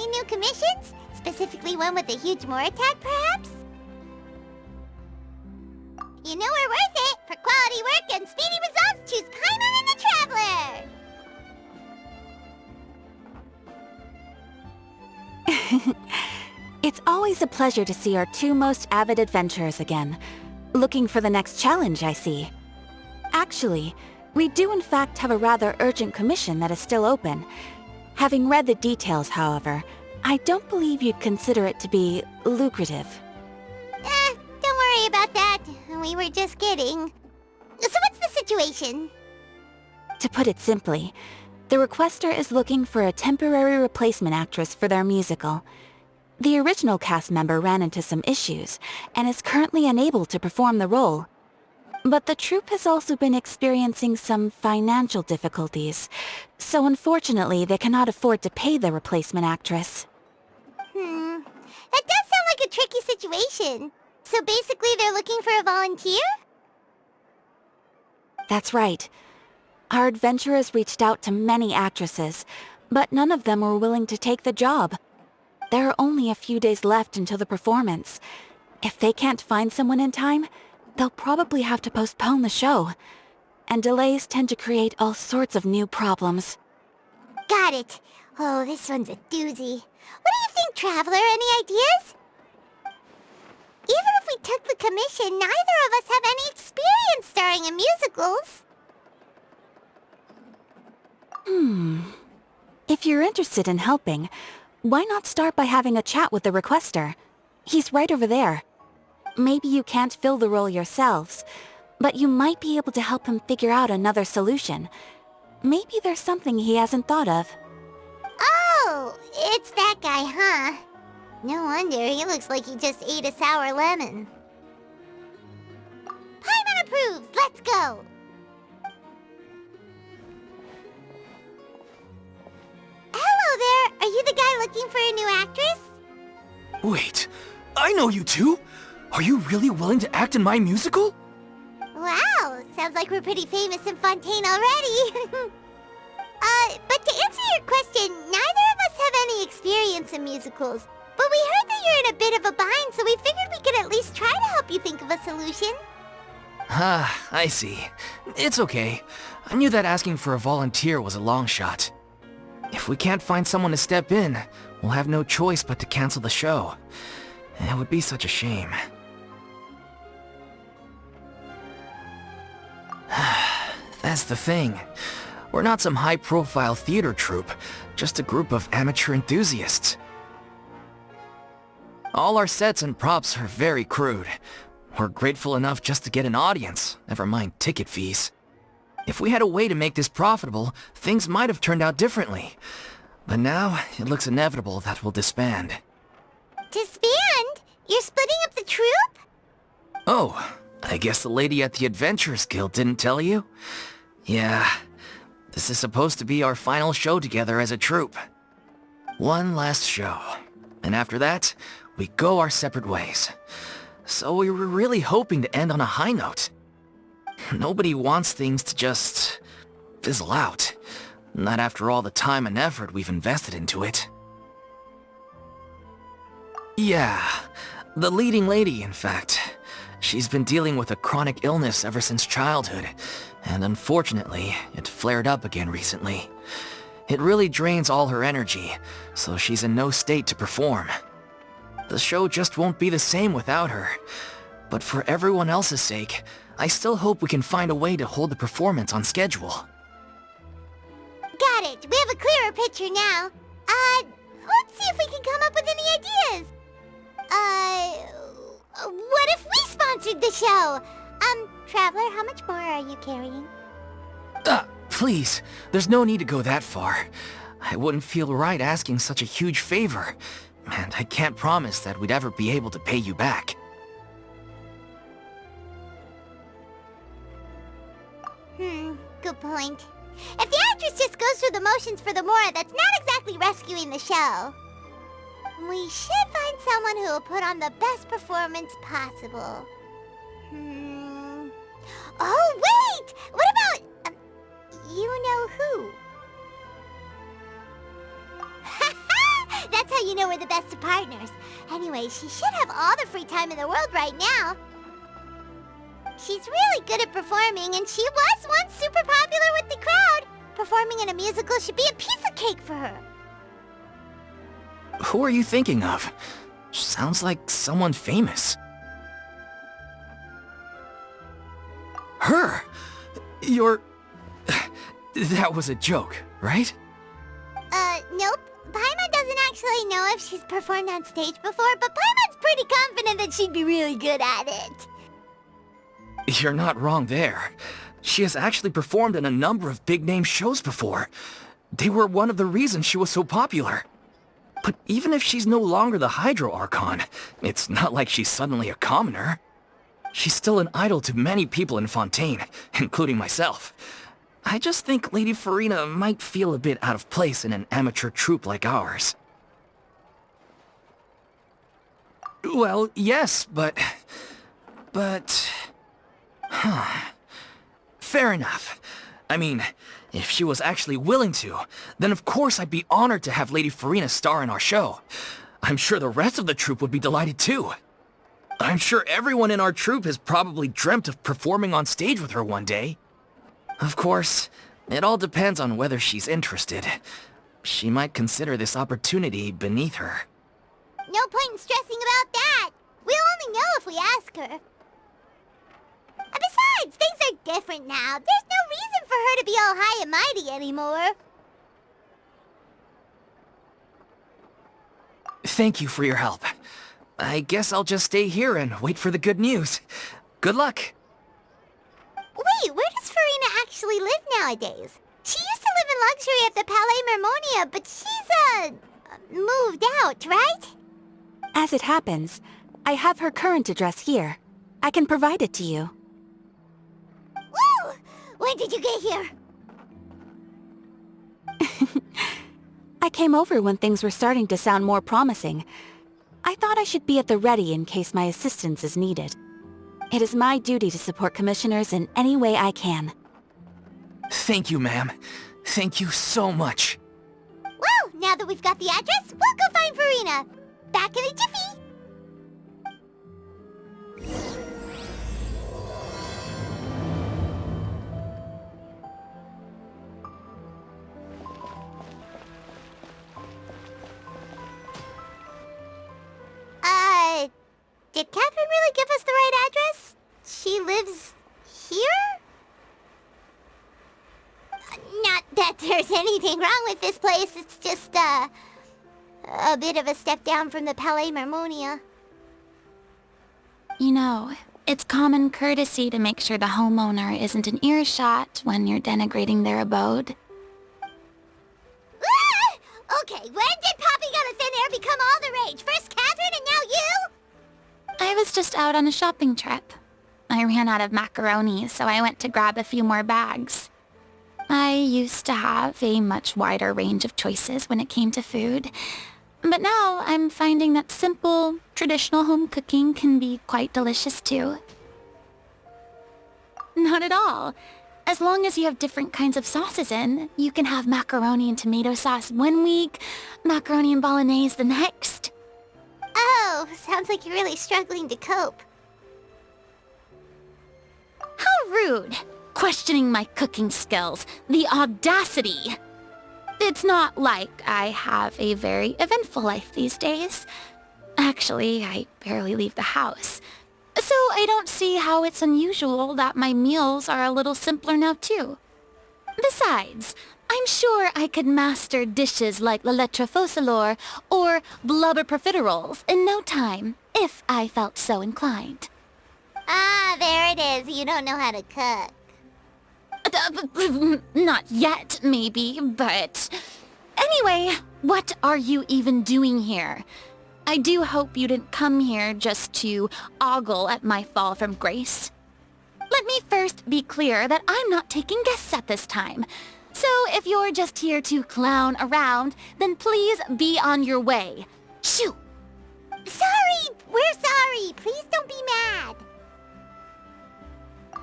any new commissions? Specifically one with a huge more attack, perhaps? You know we're worth it! For quality work and speedy results, choose Paimon and the Traveler! It's always a pleasure to see our two most avid adventurers again. Looking for the next challenge, I see. Actually, we do in fact have a rather urgent commission that is still open. Having read the details, however, I don't believe you'd consider it to be lucrative. Don't worry about that. We were just kidding. So what's the situation? To put it simply, the requester is looking for a temporary replacement actress for their musical. The original cast member ran into some issues and is currently unable to perform the role. But the troupe has also been experiencing some financial difficulties, so unfortunately they cannot afford to pay the replacement actress. That does sound like a tricky situation. So basically they're looking for a volunteer? That's right. Our adventurers reached out to many actresses, but none of them were willing to take the job. There are only a few days left until the performance. If they can't find someone in time, they'll probably have to postpone the show. And delays tend to create all sorts of new problems. Got it. Oh, this one's a doozy. What do you think, Traveler? Any ideas? Even if we took the commission, neither of us have any experience starring in musicals. If you're interested in helping, why not start by having a chat with the requester? He's right over there. Maybe you can't fill the role yourselves, but you might be able to help him figure out another solution. Maybe there's something he hasn't thought of. Oh, it's that guy, huh? No wonder, he looks like he just ate a sour lemon. Paimon approves! Let's go! Hello there! Are you the guy looking for a new actress? Wait, I know you two! Are you really willing to act in my musical? Wow, sounds like we're pretty famous in Fontaine already. But to answer your question, neither of us have any experience in musicals. But we heard that you're in a bit of a bind, so we figured we could at least try to help you think of a solution. Ah, I see. It's okay. I knew that asking for a volunteer was a long shot. If we can't find someone to step in, we'll have no choice but to cancel the show. It would be such a shame. That's the thing. We're not some high-profile theater troupe, just a group of amateur enthusiasts. All our sets and props are very crude. We're grateful enough just to get an audience, never mind ticket fees. If we had a way to make this profitable, things might have turned out differently. But now, it looks inevitable that we'll disband. Disband? You're splitting up the troupe? Oh, I guess the lady at the Adventurers Guild didn't tell you? Yeah, this is supposed to be our final show together as a troupe. One last show. And after that, we go our separate ways. So we were really hoping to end on a high note. Nobody wants things to just fizzle out. Not after all the time and effort we've invested into it. Yeah, the leading lady, in fact. She's been dealing with a chronic illness ever since childhood, and unfortunately, it flared up again recently. It really drains all her energy, so she's in no state to perform. The show just won't be the same without her. But for everyone else's sake, I still hope we can find a way to hold the performance on schedule. Got it. We have a clearer picture now. Let's see if we can come up with any ideas. What if we sponsored the show? Traveler, how much more are you carrying? Please, there's no need to go that far. I wouldn't feel right asking such a huge favor, and I can't promise that we'd ever be able to pay you back. Good point. If the actress just goes through the motions for the Mora, that's not exactly rescuing the show. We should find someone who will put on the best performance possible. Oh, wait! What about... you know who? That's how best of partners. Anyway, she should have all the free time in the world right now. She's really good at performing, and she was once super popular with the crowd. Performing in a musical should be a piece of cake for her. Who are you thinking of? Sounds like someone famous. Her! You're... That was a joke, right? Nope. Paimon doesn't actually know if she's performed on stage before, but Paimon's pretty confident that she'd be really good at it. You're not wrong there. She has actually performed in a number of big-name shows before. They were one of the reasons she was so popular. But even if she's no longer the Hydro Archon, it's not like she's suddenly a commoner. She's still an idol to many people in Fontaine, including myself. I just think Lady Furina might feel a bit out of place in an amateur troupe like ours. Well, yes, but... Fair enough. I mean, if she was actually willing to, then of course I'd be honored to have Lady Furina star in our show. I'm sure the rest of the troupe would be delighted too. I'm sure everyone in our troupe has probably dreamt of performing on stage with her one day. Of course, it all depends on whether she's interested. She might consider this opportunity beneath her. No point in stressing about that. We'll only know if we ask her. And besides, things are different now. There's no reason for her to be all high and mighty anymore. Thank you for your help. I guess I'll just stay here and wait for the good news. Good luck. Wait, where does Furina actually live nowadays? She used to live in luxury at the Palais Mermonia, but she's, moved out, right? As it happens, I have her current address here. I can provide it to you. Woo! When did you get here? I came over when things were starting to sound more promising. I thought I should be at the ready in case my assistance is needed. It is my duty to support commissioners in any way I can. Thank you, ma'am. Thank you so much. Well, now that we've got the address, we'll go find Furina. Back in a jiffy. Did Catherine really give us the right address? She lives here? Not that there's anything wrong with this place, it's just, a bit of a step down from the Palais Mermonia. You know, it's common courtesy to make sure the homeowner isn't an earshot when you're denigrating their abode. Ah! Okay, when did Poppy Got a Thin Air become all the rage? First Catherine and now you? I was just out on a shopping trip. I ran out of macaroni, so I went to grab a few more bags. I used to have a much wider range of choices when it came to food, but now I'm finding that simple, traditional home cooking can be quite delicious too. Not at all. As long as you have different kinds of sauces in, you can have macaroni and tomato sauce one week, macaroni and bolognese the next. Oh, sounds like you're really struggling to cope. How rude! Questioning my cooking skills. The audacity! It's not like I have a very eventful life these days. Actually, I barely leave the house. So I don't see how it's unusual that my meals are a little simpler now too. Besides, I'm sure I could master dishes like la lettre faucilor or blubber profiteroles in no time, if I felt so inclined. Ah, there it is. You don't know how to cook. Not yet, maybe, but... Anyway, what are you even doing here? I do hope you didn't come here just to ogle at my fall from grace. Let me first be clear that I'm not taking guests at this time. So if you're just here to clown around, then please be on your way. Shoo! Sorry! We're sorry! Please don't be mad!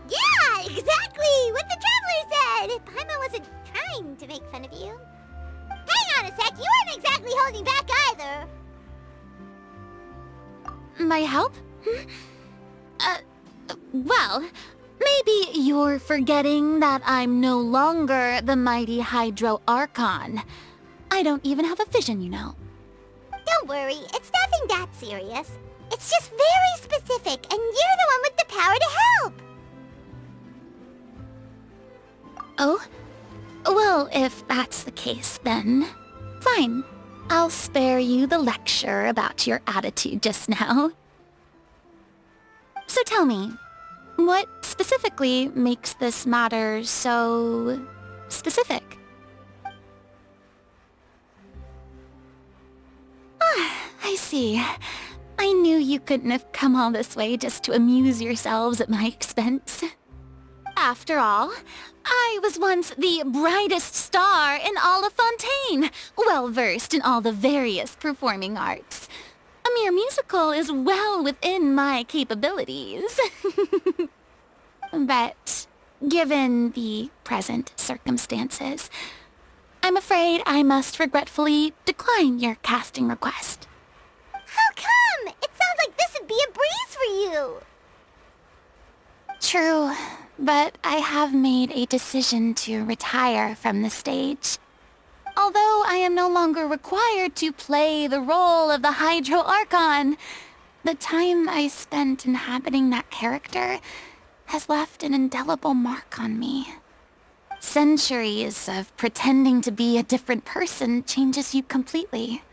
Yeah, exactly! What the Traveler said! Paimon wasn't trying to make fun of you. Hang on a sec, you weren't exactly holding back either. my help? Well, maybe you're forgetting that I'm no longer the mighty Hydro Archon. I don't even have a vision, you know. Don't worry, it's nothing that serious. It's just very specific, and you're the one with the power to help! Oh? Well, if that's the case, then fine. I'll spare you the lecture about your attitude just now. So tell me, what specifically makes this matter so specific? Ah, I see. I knew you couldn't have come all this way just to amuse yourselves at my expense. After all, I was once the brightest star in all of Fontaine, well-versed in all the various performing arts. A mere musical is well within my capabilities. But, given the present circumstances, I'm afraid I must regretfully decline your casting request. How come? It sounds like this would be a breeze for you! True, but I have made a decision to retire from the stage. Although I am no longer required to play the role of the Hydro Archon, the time I spent inhabiting that character has left an indelible mark on me. Centuries of pretending to be a different person changes you completely.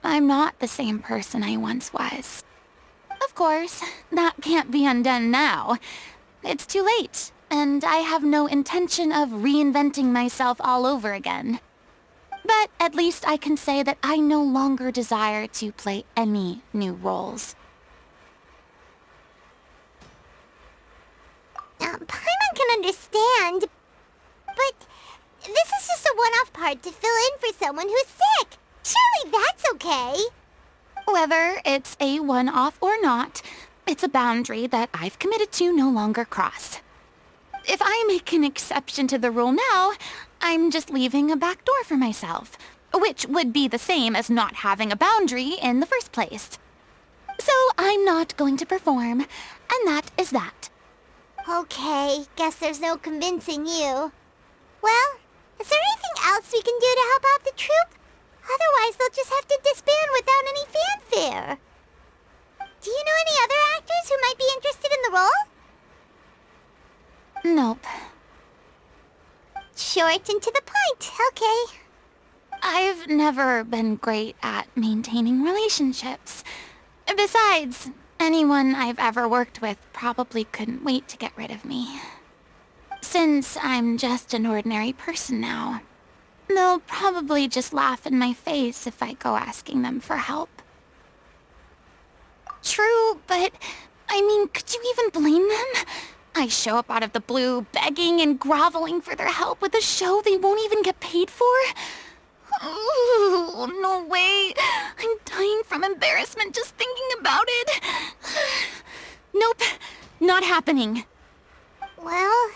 I'm not the same person I once was. Of course, that can't be undone now. It's too late, and I have no intention of reinventing myself all over again. But at least I can say that I no longer desire to play any new roles. Paimon can understand, but this is just a one-off part to fill in for someone who's sick. Surely that's okay. Whether it's a one-off or not, it's a boundary that I've committed to no longer cross. If I make an exception to the rule now, I'm just leaving a back door for myself, which would be the same as not having a boundary in the first place. So I'm not going to perform, and that is that. Okay, guess there's no convincing you. Well, is there anything else we can do to help out the troupe? Otherwise, they'll just have to disband without any fanfare. Do you know any other actors who might be interested in the role? Nope. Short and to the point, okay. I've never been great at maintaining relationships. Besides, anyone I've ever worked with probably couldn't wait to get rid of me. Since I'm just an ordinary person now, they'll probably just laugh in my face if I go asking them for help. True, but I mean, could you even blame them? I show up out of the blue, begging and groveling for their help with a show they won't even get paid for? Oh, no way. I'm dying from embarrassment just thinking about it. Nope, not happening. Well,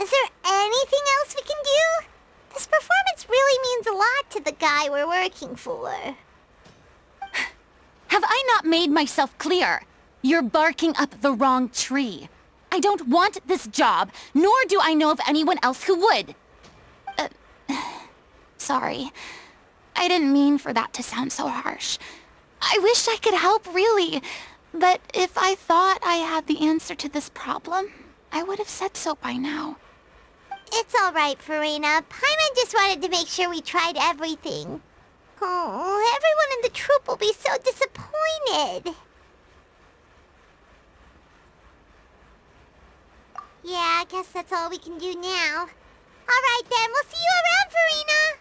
is there anything else we can do? This performance really means a lot to the guy we're working for. Have I not made myself clear? You're barking up the wrong tree. I don't want this job, nor do I know of anyone else who would. Sorry. I didn't mean for that to sound so harsh. I wish I could help, really. But if I thought I had the answer to this problem, I would have said so by now. It's all right, Furina. Paimon just wanted to make sure we tried everything. Oh, everyone in the troupe will be so disappointed. Yeah, I guess that's all we can do now. All right then, we'll see you around, Furina.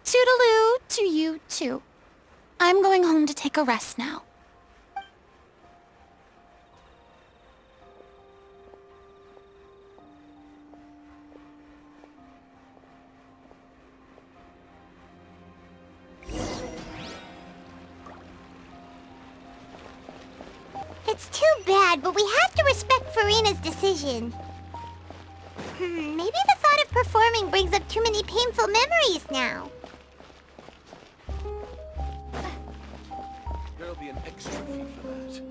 Toodaloo to you too. I'm going home to take a rest now. It's too bad, but we have to respect Furina's decision. Maybe the thought of performing brings up too many painful memories now. There'll be an extra fee for that.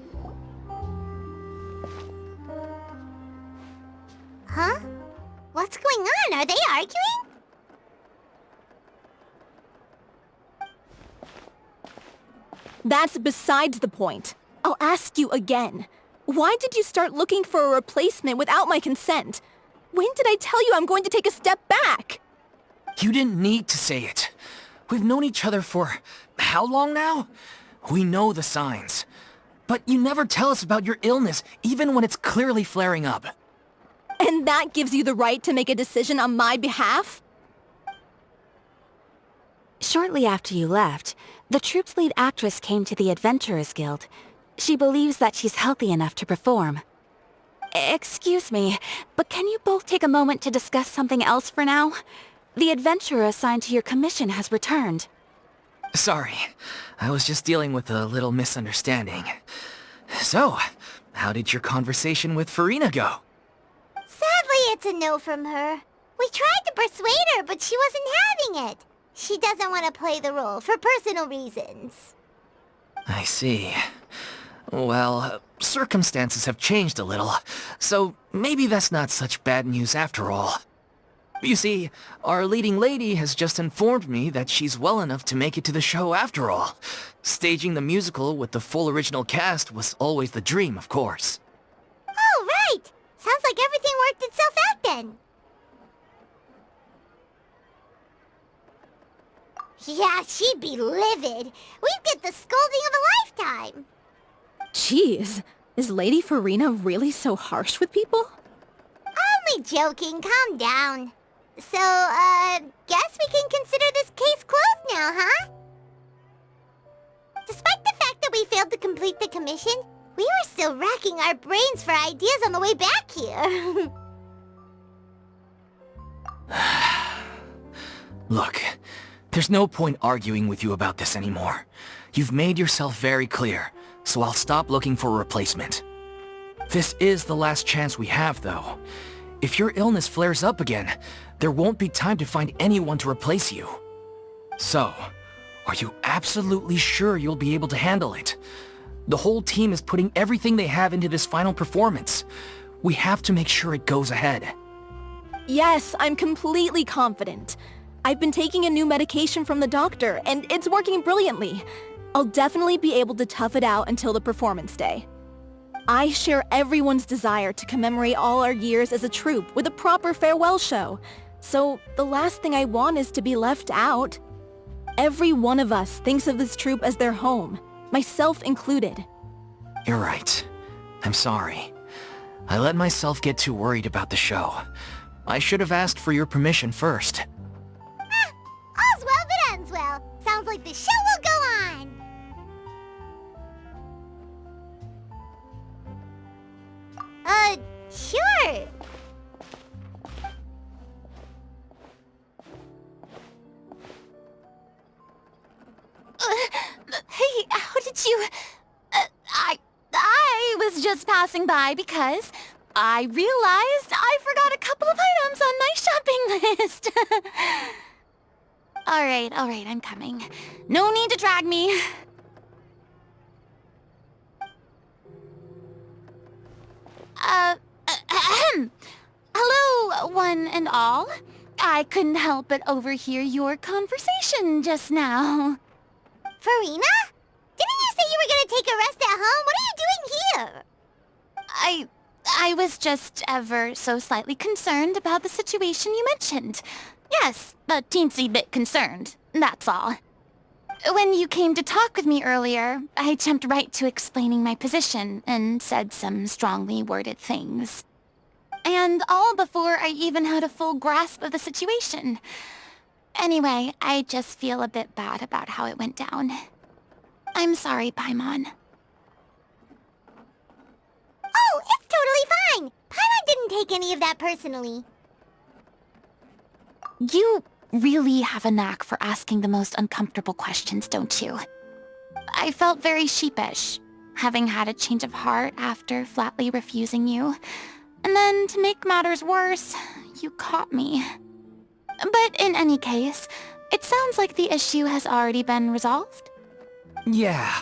Huh? What's going on? Are they arguing? That's besides the point. I'll ask you again. Why did you start looking for a replacement without my consent? When did I tell you I'm going to take a step back? You didn't need to say it. We've known each other for how long now? We know the signs. But you never tell us about your illness, even when it's clearly flaring up. And that gives you the right to make a decision on my behalf? Shortly after you left, the troupe's lead actress came to the Adventurers Guild. She believes that she's healthy enough to perform. Excuse me, but can you both take a moment to discuss something else for now? The adventurer assigned to your commission has returned. Sorry, I was just dealing with a little misunderstanding. So, how did your conversation with Furina go? Sadly, it's a no from her. We tried to persuade her, but she wasn't having it. She doesn't want to play the role for personal reasons. I see. Well, circumstances have changed a little, so maybe that's not such bad news after all. You see, our leading lady has just informed me that she's well enough to make it to the show after all. Staging the musical with the full original cast was always the dream, of course. Oh, right! Sounds like everything worked itself out then. Yeah, she'd be livid. We'd get the scolding of a lifetime. Jeez, is Lady Furina really so harsh with people? Only joking, calm down. So, guess we can consider this case closed now, huh? Despite the fact that we failed to complete the commission, we were still racking our brains for ideas on the way back here. Look, there's no point arguing with you about this anymore. You've made yourself very clear, so I'll stop looking for a replacement. This is the last chance we have, though. If your illness flares up again, there won't be time to find anyone to replace you. So, are you absolutely sure you'll be able to handle it? The whole team is putting everything they have into this final performance. We have to make sure it goes ahead. Yes, I'm completely confident. I've been taking a new medication from the doctor, and it's working brilliantly. I'll definitely be able to tough it out until the performance day. I share everyone's desire to commemorate all our years as a troupe with a proper farewell show. So the last thing I want is to be left out. Every one of us thinks of this troupe as their home, myself included. You're right. I'm sorry. I let myself get too worried about the show. I should have asked for your permission first. All's well that ends well. Sounds like the show will go on. Sure. Hey, how did you... I was just passing by because I realized I forgot a couple of items on my shopping list. All right, I'm coming. No need to drag me. Hello, one and all. I couldn't help but overhear your conversation just now. Furina? Didn't you say you were gonna take a rest at home? What are you doing here? I was just ever so slightly concerned about the situation you mentioned. Yes, a teensy bit concerned, that's all. When you came to talk with me earlier, I jumped right to explaining my position and said some strongly worded things. And all before I even had a full grasp of the situation. Anyway, I just feel a bit bad about how it went down. I'm sorry, Paimon. Oh, it's totally fine. Paimon didn't take any of that personally. You really have a knack for asking the most uncomfortable questions, don't you? I felt very sheepish, having had a change of heart after flatly refusing you. And then, to make matters worse, you caught me. But in any case, it sounds like the issue has already been resolved. Yeah,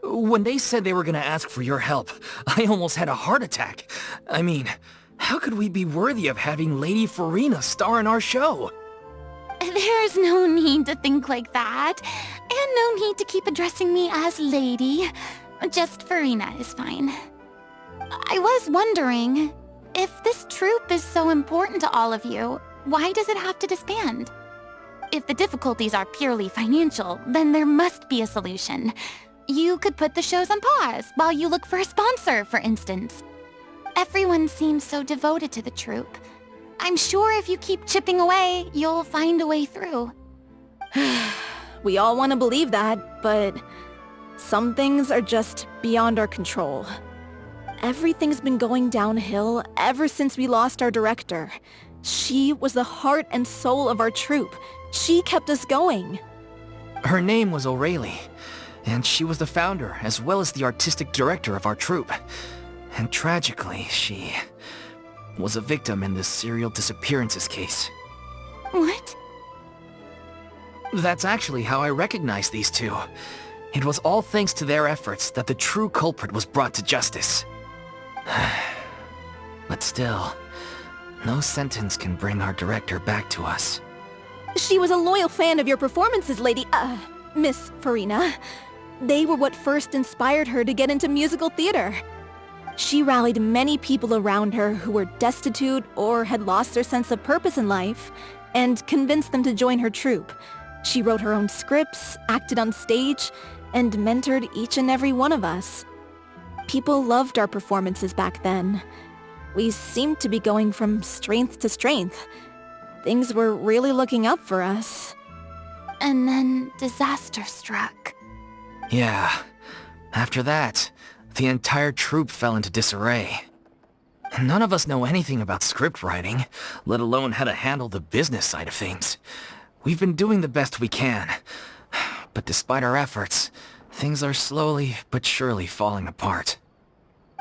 When they said they were gonna ask for your help, I almost had a heart attack. I mean, how could we be worthy of having Lady Furina star in our show? There's no need to think like that, and no need to keep addressing me as lady. Just Furina is fine. I was wondering, if this troupe is so important to all of you, why does it have to disband? If the difficulties are purely financial, then there must be a solution. You could put the shows on pause while you look for a sponsor, for instance. Everyone seems so devoted to the troupe. I'm sure if you keep chipping away, you'll find a way through. We all want to believe that, but some things are just beyond our control. Everything's been going downhill ever since we lost our director. She was the heart and soul of our troupe. She kept us going. Her name was O'Reilly, and she was the founder as well as the artistic director of our troupe. And tragically, she was a victim in this serial disappearances case. What? That's actually how I recognized these two. It was all thanks to their efforts that the true culprit was brought to justice. But still, no sentence can bring our director back to us. She was a loyal fan of your performances, Miss Furina. They were what first inspired her to get into musical theater. She rallied many people around her who were destitute or had lost their sense of purpose in life, and convinced them to join her troupe. She wrote her own scripts, acted on stage, and mentored each and every one of us. People loved our performances back then. We seemed to be going from strength to strength. Things were really looking up for us. And then disaster struck. Yeah. After that, the entire troupe fell into disarray. None of us know anything about script writing, let alone how to handle the business side of things. We've been doing the best we can. But despite our efforts, things are slowly but surely falling apart.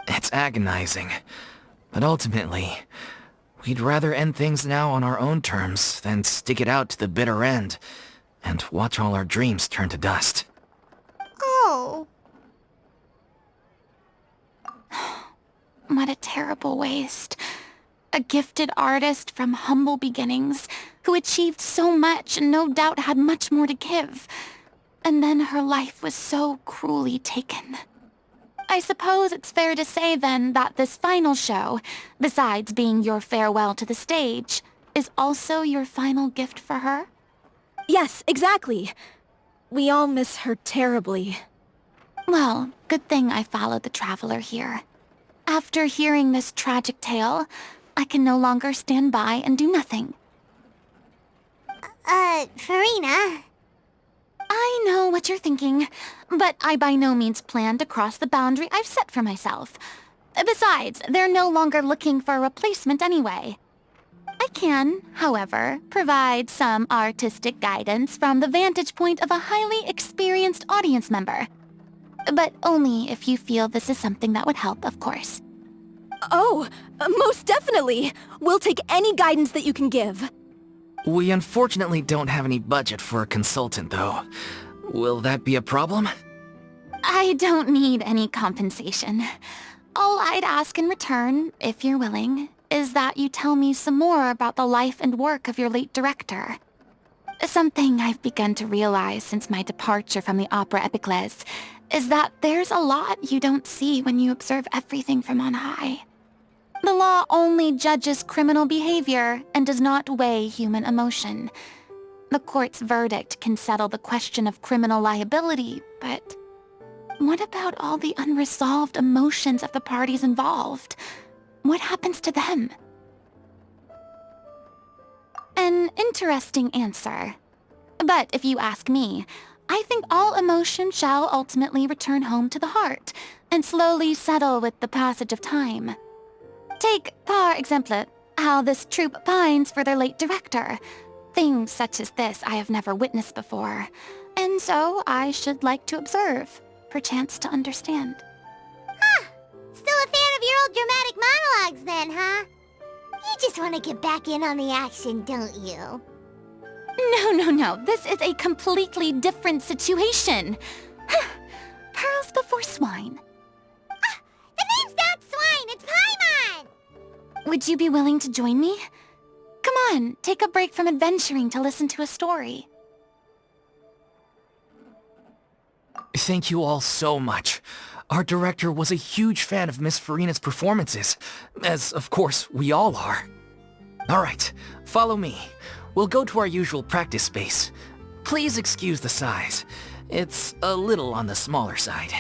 It's agonizing. But ultimately, we'd rather end things now on our own terms than stick it out to the bitter end and watch all our dreams turn to dust. Oh. What a terrible waste. A gifted artist from humble beginnings who achieved so much and no doubt had much more to give. And then her life was so cruelly taken. I suppose it's fair to say then that this final show, besides being your farewell to the stage, is also your final gift for her? Yes, exactly. We all miss her terribly. Well, good thing I followed the Traveler here. After hearing this tragic tale, I can no longer stand by and do nothing. Furina. I know what you're thinking, but I by no means plan to cross the boundary I've set for myself. Besides, they're no longer looking for a replacement anyway. I can, however, provide some artistic guidance from the vantage point of a highly experienced audience member. But only if you feel this is something that would help, of course. Oh, most definitely! We'll take any guidance that you can give. We unfortunately don't have any budget for a consultant, though. Will that be a problem? I don't need any compensation. All I'd ask in return, if you're willing, is that you tell me some more about the life and work of your late director. Something I've begun to realize since my departure from the Opera Epiclese is that there's a lot you don't see when you observe everything from on high. The law only judges criminal behavior and does not weigh human emotion. The court's verdict can settle the question of criminal liability, but what about all the unresolved emotions of the parties involved? What happens to them? An interesting answer. But if you ask me, I think all emotion shall ultimately return home to the heart and slowly settle with the passage of time. Take, par exemple, how this troupe pines for their late director. Things such as this I have never witnessed before, and so I should like to observe, perchance to understand. Huh. Still a fan of your old dramatic monologues then, huh? You just want to get back in on the action, don't you? No. This is a completely different situation. Pearls before Would you be willing to join me? Come on, take a break from adventuring to listen to a story. Thank you all so much. Our director was a huge fan of Miss Furina's performances, as of course we all are. Alright, follow me. We'll go to our usual practice space. Please excuse the size. It's a little on the smaller side.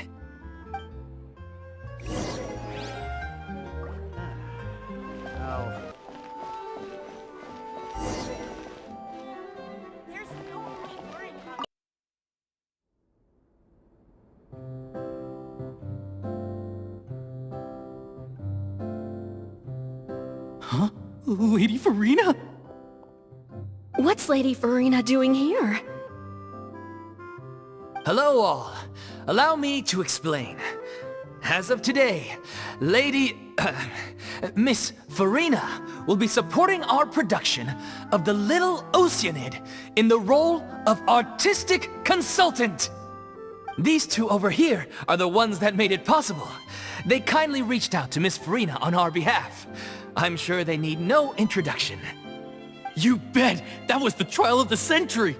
Huh? Lady Furina? What's Lady Furina doing here? Hello all. Allow me to explain. As of today, Miss Furina will be supporting our production of The Little Oceanid in the role of artistic consultant. These two over here are the ones that made it possible. They kindly reached out to Miss Furina on our behalf. I'm sure they need no introduction. You bet! That was the trial of the century!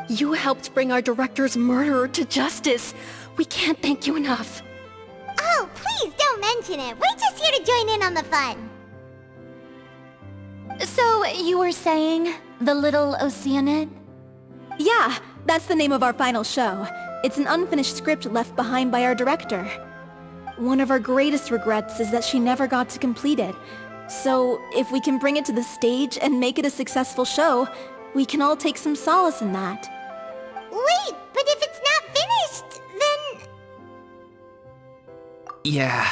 You helped bring our director's murderer to justice. We can't thank you enough. Oh, please don't mention it. We're just here to join in on the fun. So, you were saying The Little Oceanid? Yeah, that's the name of our final show. It's an unfinished script left behind by our director. One of our greatest regrets is that she never got to complete it. So, if we can bring it to the stage and make it a successful show, we can all take some solace in that. Wait, but if it's not finished, then... Yeah,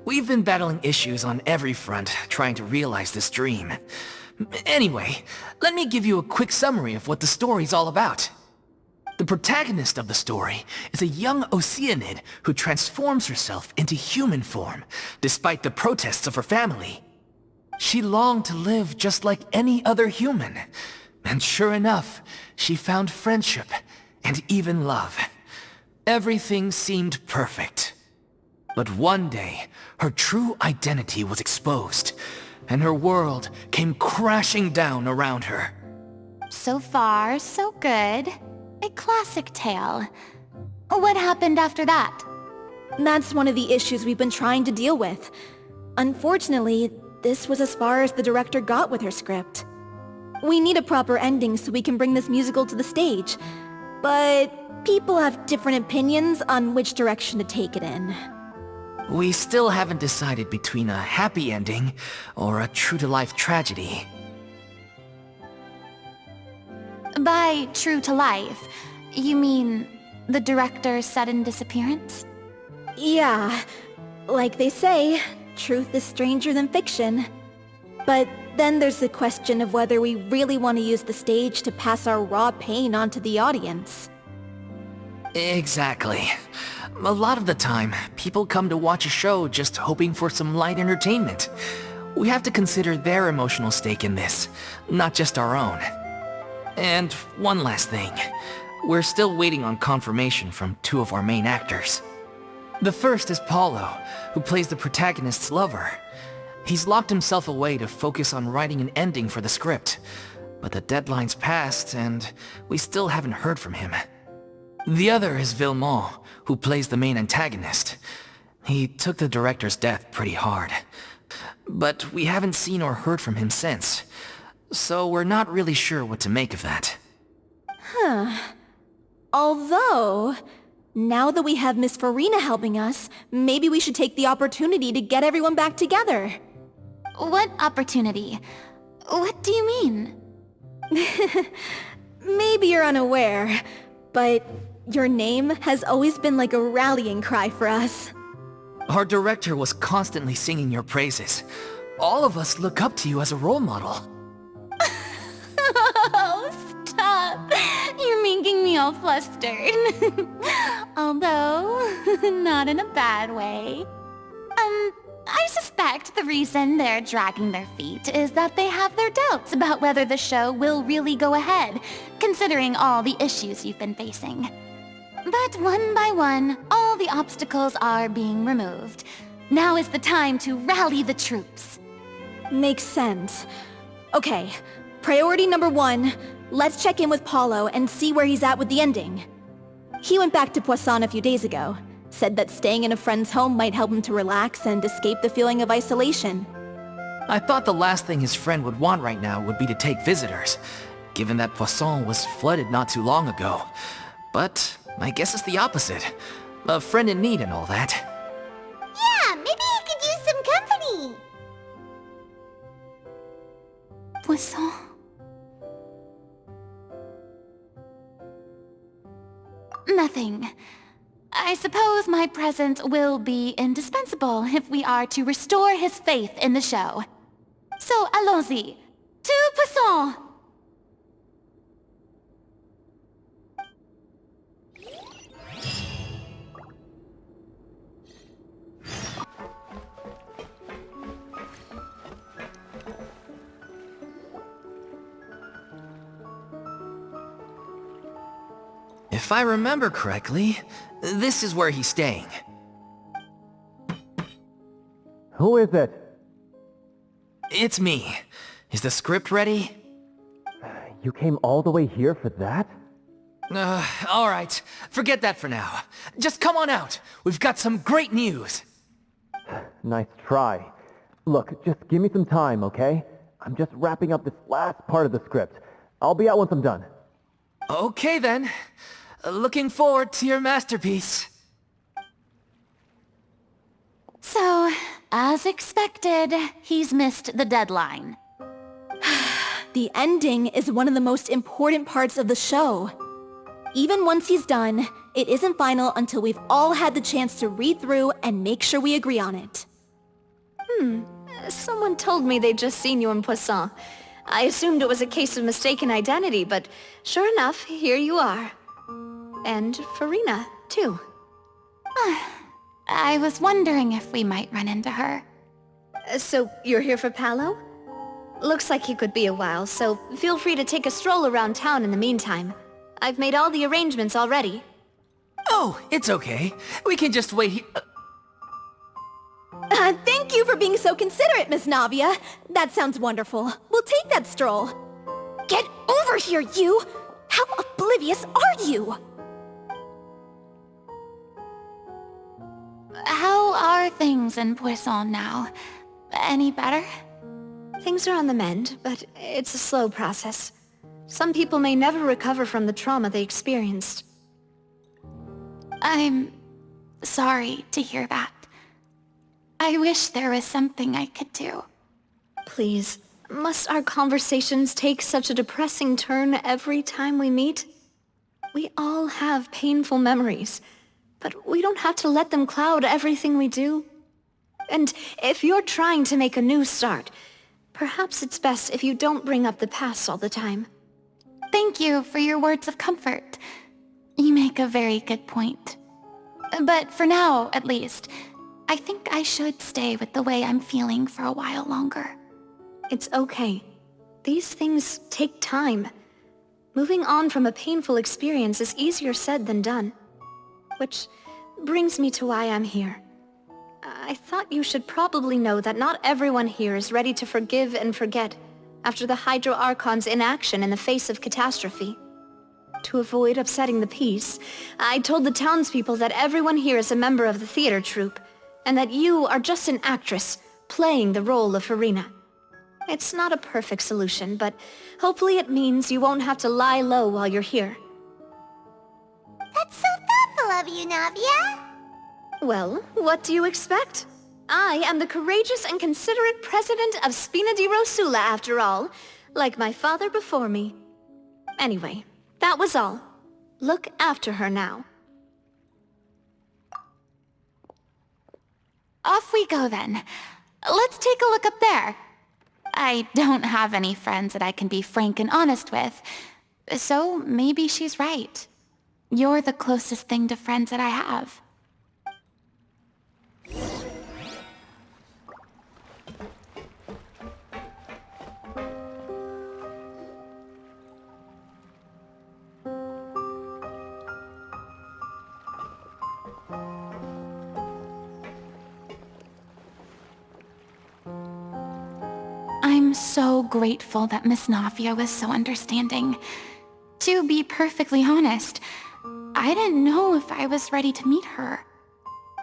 we've been battling issues on every front trying to realize this dream. Anyway, let me give you a quick summary of what the story's all about. The protagonist of the story is a young Oceanid who transforms herself into human form, despite the protests of her family. She longed to live just like any other human, and sure enough, she found friendship and even love. Everything seemed perfect. But one day, her true identity was exposed, and her world came crashing down around her. So far, so good. A classic tale. What happened after that? That's one of the issues we've been trying to deal with. Unfortunately, this was as far as the director got with her script. We need a proper ending so we can bring this musical to the stage. But people have different opinions on which direction to take it in. We still haven't decided between a happy ending or a true-to-life tragedy. By true to life, you mean the director's sudden disappearance? Yeah, like they say, truth is stranger than fiction. But then there's the question of whether we really want to use the stage to pass our raw pain onto the audience. Exactly. A lot of the time, people come to watch a show just hoping for some light entertainment. We have to consider their emotional stake in this, not just our own. And one last thing. We're still waiting on confirmation from two of our main actors. The first is Paulo, who plays the protagonist's lover. He's locked himself away to focus on writing an ending for the script, but the deadline's passed and we still haven't heard from him. The other is Villemont, who plays the main antagonist. He took the director's death pretty hard, but we haven't seen or heard from him since, so we're not really sure what to make of that. Although, now that we have Miss Furina helping us, maybe we should take the opportunity to get everyone back together. What opportunity? What do you mean? Maybe you're unaware, but your name has always been like a rallying cry for us. Our director was constantly singing your praises. All of us look up to you as a role model. Oh, stop! You're making me all flustered. Although, not in a bad way. I suspect the reason they're dragging their feet is that they have their doubts about whether the show will really go ahead, considering all the issues you've been facing. But one by one, all the obstacles are being removed. Now is the time to rally the troops. Makes sense. Okay, priority number 1, let's check in with Paulo and see where he's at with the ending. He went back to Poisson a few days ago, said that staying in a friend's home might help him to relax and escape the feeling of isolation. I thought the last thing his friend would want right now would be to take visitors, given that Poisson was flooded not too long ago. But I guess it's the opposite. A friend in need and all that. Yeah, maybe he could use some company. Poisson. Nothing. I suppose my presence will be indispensable if we are to restore his faith in the show. So allons-y. To Poisson! If I remember correctly, this is where he's staying. Who is it? It's me. Is the script ready? You came all the way here for that? Alright. Forget that for now. Just come on out. We've got some great news. Nice try. Look, just give me some time, okay? I'm just wrapping up this last part of the script. I'll be out once I'm done. Okay then. Looking forward to your masterpiece. So, as expected, he's missed the deadline. The ending is one of the most important parts of the show. Even once he's done, it isn't final until we've all had the chance to read through and make sure we agree on it. Someone told me they'd just seen you in Poisson. I assumed it was a case of mistaken identity, but sure enough, here you are. And Furina, too. I was wondering if we might run into her. So, you're here for Paolo? Looks like he could be a while, so feel free to take a stroll around town in the meantime. I've made all the arrangements already. Oh, it's okay. We can just wait here. Thank you for being so considerate, Miss Navia. That sounds wonderful. We'll take that stroll. Get over here, you! How oblivious are you? How are things in Poisson now? Any better? Things are on the mend, but it's a slow process. Some people may never recover from the trauma they experienced. I'm sorry to hear that. I wish there was something I could do. Please, must our conversations take such a depressing turn every time we meet? We all have painful memories, but we don't have to let them cloud everything we do. And if you're trying to make a new start, perhaps it's best if you don't bring up the past all the time. Thank you for your words of comfort. You make a very good point. But for now, at least, I think I should stay with the way I'm feeling for a while longer. It's okay. These things take time. Moving on from a painful experience is easier said than done. Which brings me to why I'm here. I thought you should probably know that not everyone here is ready to forgive and forget after the Hydro Archon's inaction in the face of catastrophe. To avoid upsetting the peace, I told the townspeople that everyone here is a member of the theater troupe, and that you are just an actress playing the role of Furina. It's not a perfect solution, but hopefully it means you won't have to lie low while you're here. That's so thoughtful of you, Navia. Well, what do you expect? I am the courageous and considerate president of Spina di Rosula, after all, like my father before me. Anyway, that was all. Look after her now. Off we go then. Let's take a look up there. I don't have any friends that I can be frank and honest with, so maybe she's right. You're the closest thing to friends that I have. am so grateful that Miss Navia was so understanding. To be perfectly honest, I didn't know if I was ready to meet her.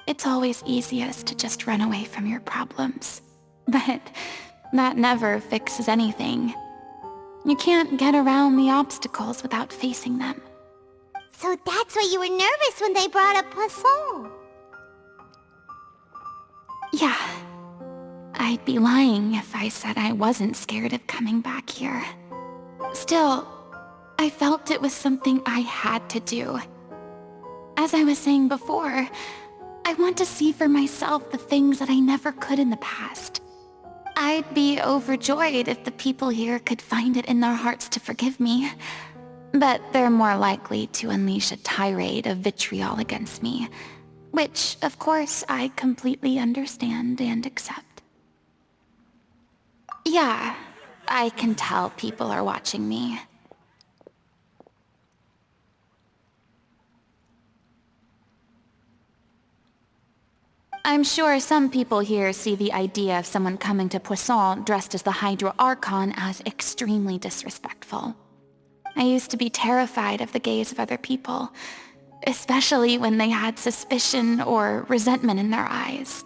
It's always easiest to just run away from your problems. But that never fixes anything. You can't get around the obstacles without facing them. So that's why you were nervous when they brought up Poisson. Yeah. I'd be lying if I said I wasn't scared of coming back here. Still, I felt it was something I had to do. As I was saying before, I want to see for myself the things that I never could in the past. I'd be overjoyed if the people here could find it in their hearts to forgive me. But they're more likely to unleash a tirade of vitriol against me, which, of course, I completely understand and accept. Yeah, I can tell people are watching me. I'm sure some people here see the idea of someone coming to Poisson dressed as the Hydro Archon as extremely disrespectful. I used to be terrified of the gaze of other people, especially when they had suspicion or resentment in their eyes.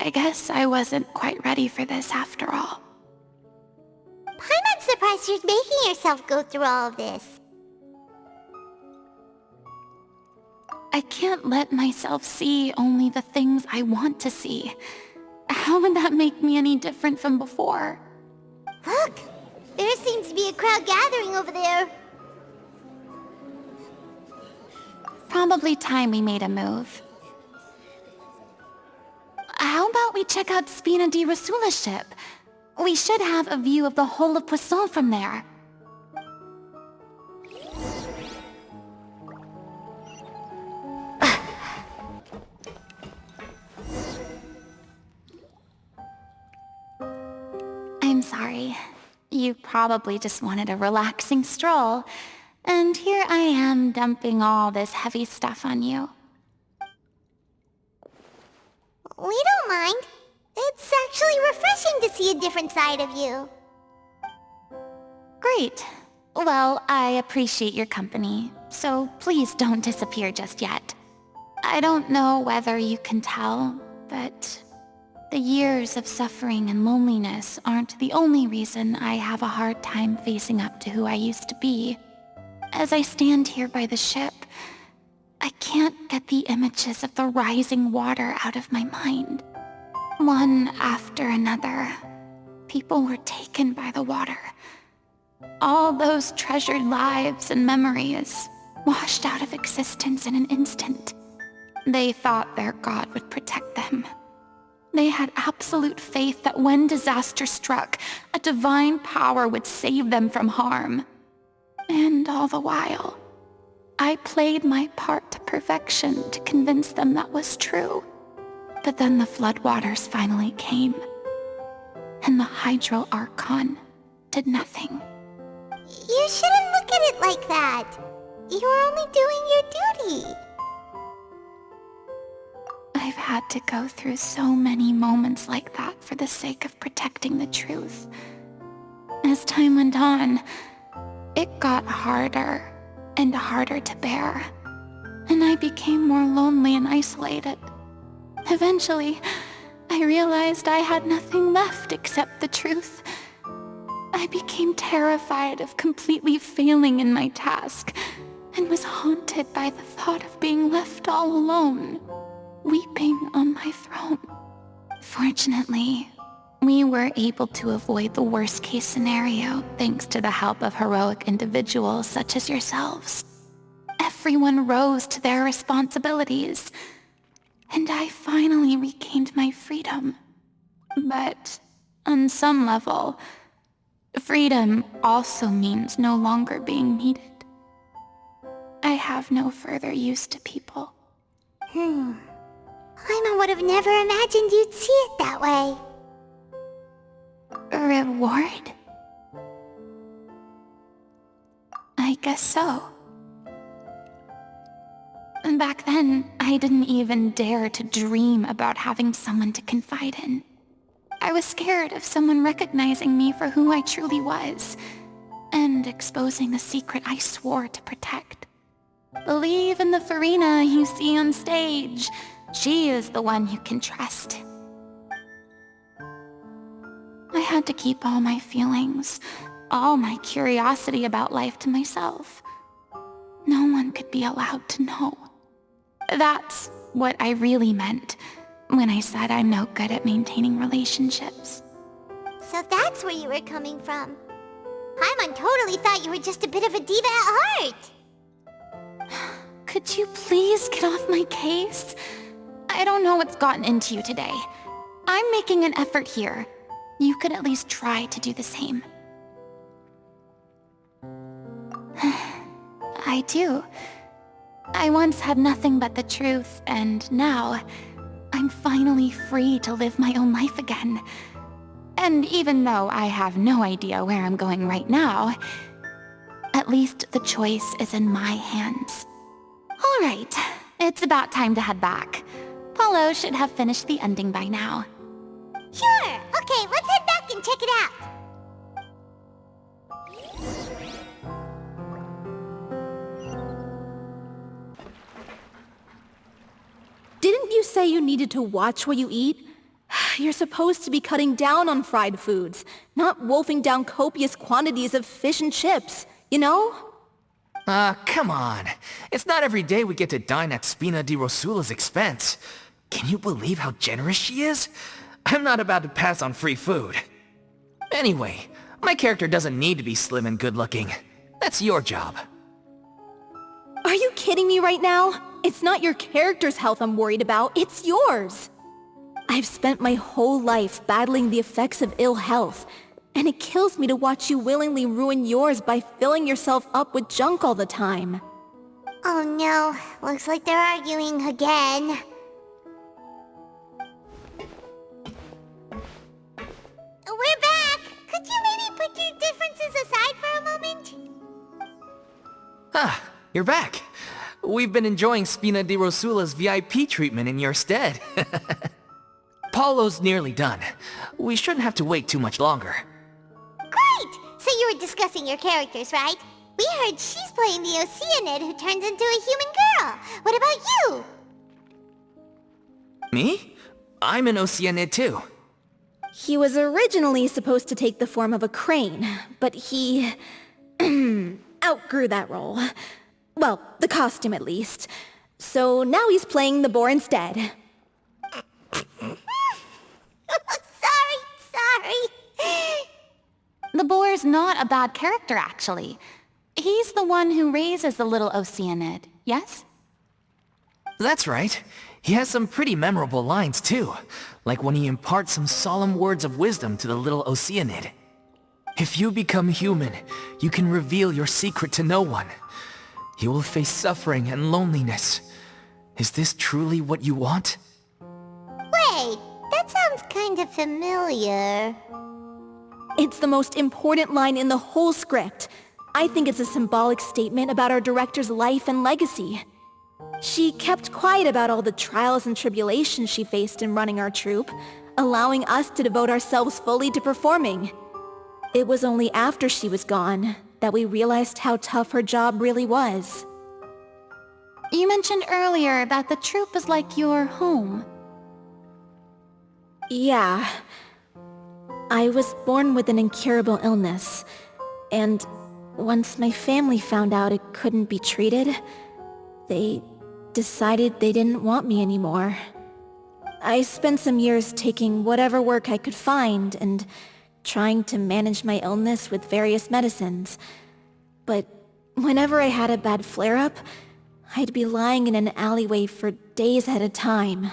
I guess I wasn't quite ready for this after all. I'm not surprised you're making yourself go through all of this. I can't let myself see only the things I want to see. How would that make me any different from before? Look! There seems to be a crowd gathering over there. Probably time we made a move. How about we check out Spina di Rasula's ship? We should have a view of the whole of Poisson from there. I'm sorry. You probably just wanted a relaxing stroll, and here I am dumping all this heavy stuff on you. We don't mind. It's actually refreshing to see a different side of you. Great. Well, I appreciate your company, so please don't disappear just yet. I don't know whether you can tell, but the years of suffering and loneliness aren't the only reason I have a hard time facing up to who I used to be. As I stand here by the ship, I can't get the images of the rising water out of my mind. One after another, people were taken by the water. All those treasured lives and memories washed out of existence in an instant. They thought their god would protect them. They had absolute faith that when disaster struck, a divine power would save them from harm. And all the while, I played my part to perfection to convince them that was true. But then the floodwaters finally came, and the Hydro Archon did nothing. You shouldn't look at it like that. You're only doing your duty. I've had to go through so many moments like that for the sake of protecting the truth. As time went on, it got harder and harder to bear, and I became more lonely and isolated. Eventually, I realized I had nothing left except the truth. I became terrified of completely failing in my task, and was haunted by the thought of being left all alone, weeping on my throne. Fortunately, we were able to avoid the worst-case scenario thanks to the help of heroic individuals such as yourselves. Everyone rose to their responsibilities, and I finally regained my freedom. But on some level, freedom also means no longer being needed. I have no further use to people. Paimon would have never imagined you'd see it that way. A reward? I guess so. Back then, I didn't even dare to dream about having someone to confide in. I was scared of someone recognizing me for who I truly was, and exposing the secret I swore to protect. Believe in the Furina you see on stage. She is the one you can trust. I had to keep all my feelings, all my curiosity about life to myself. No one could be allowed to know. That's what I really meant when I said I'm no good at maintaining relationships. So that's where you were coming from. Paimon totally thought you were just a bit of a diva at heart. Could you please get off my case? I don't know what's gotten into you today. I'm making an effort here. You could at least try to do the same. I do. I once had nothing but the truth, and now I'm finally free to live my own life again. And even though I have no idea where I'm going right now, at least the choice is in my hands. All right, it's about time to head back. Paulo should have finished the ending by now. Sure! Okay, let's head back and check it out! Didn't you say you needed to watch what you eat? You're supposed to be cutting down on fried foods, not wolfing down copious quantities of fish and chips, you know? Come on. It's not every day we get to dine at Spina di Rosula's expense. Can you believe how generous she is? I'm not about to pass on free food. Anyway, my character doesn't need to be slim and good-looking. That's your job. Are you kidding me right now? It's not your character's health I'm worried about, it's yours. I've spent my whole life battling the effects of ill health, and it kills me to watch you willingly ruin yours by filling yourself up with junk all the time. Oh no, looks like they're arguing again. We're back! Could you maybe put your differences aside for a moment? Ah, you're back. We've been enjoying Spina di Rosula's VIP treatment in your stead. Paulo's nearly done. We shouldn't have to wait too much longer. Great! So you were discussing your characters, right? We heard she's playing the Oceanid who turns into a human girl. What about you? Me? I'm an Oceanid too. He was originally supposed to take the form of a crane, but he outgrew that role. Well, the costume at least. So now he's playing the boar instead. Sorry. The boar's not a bad character, actually. He's the one who raises the little Oceanid, yes? That's right. He has some pretty memorable lines too, like when he imparts some solemn words of wisdom to the little Oceanid. If you become human, you can reveal your secret to no one. You will face suffering and loneliness. Is this truly what you want? Wait, that sounds kind of familiar. It's the most important line in the whole script. I think it's a symbolic statement about our director's life and legacy. She kept quiet about all the trials and tribulations she faced in running our troupe, allowing us to devote ourselves fully to performing. It was only after she was gone that we realized how tough her job really was. You mentioned earlier that the troupe is like your home. Yeah. I was born with an incurable illness, and once my family found out it couldn't be treated, they decided they didn't want me anymore. I spent some years taking whatever work I could find and trying to manage my illness with various medicines. But whenever I had a bad flare-up, I'd be lying in an alleyway for days at a time.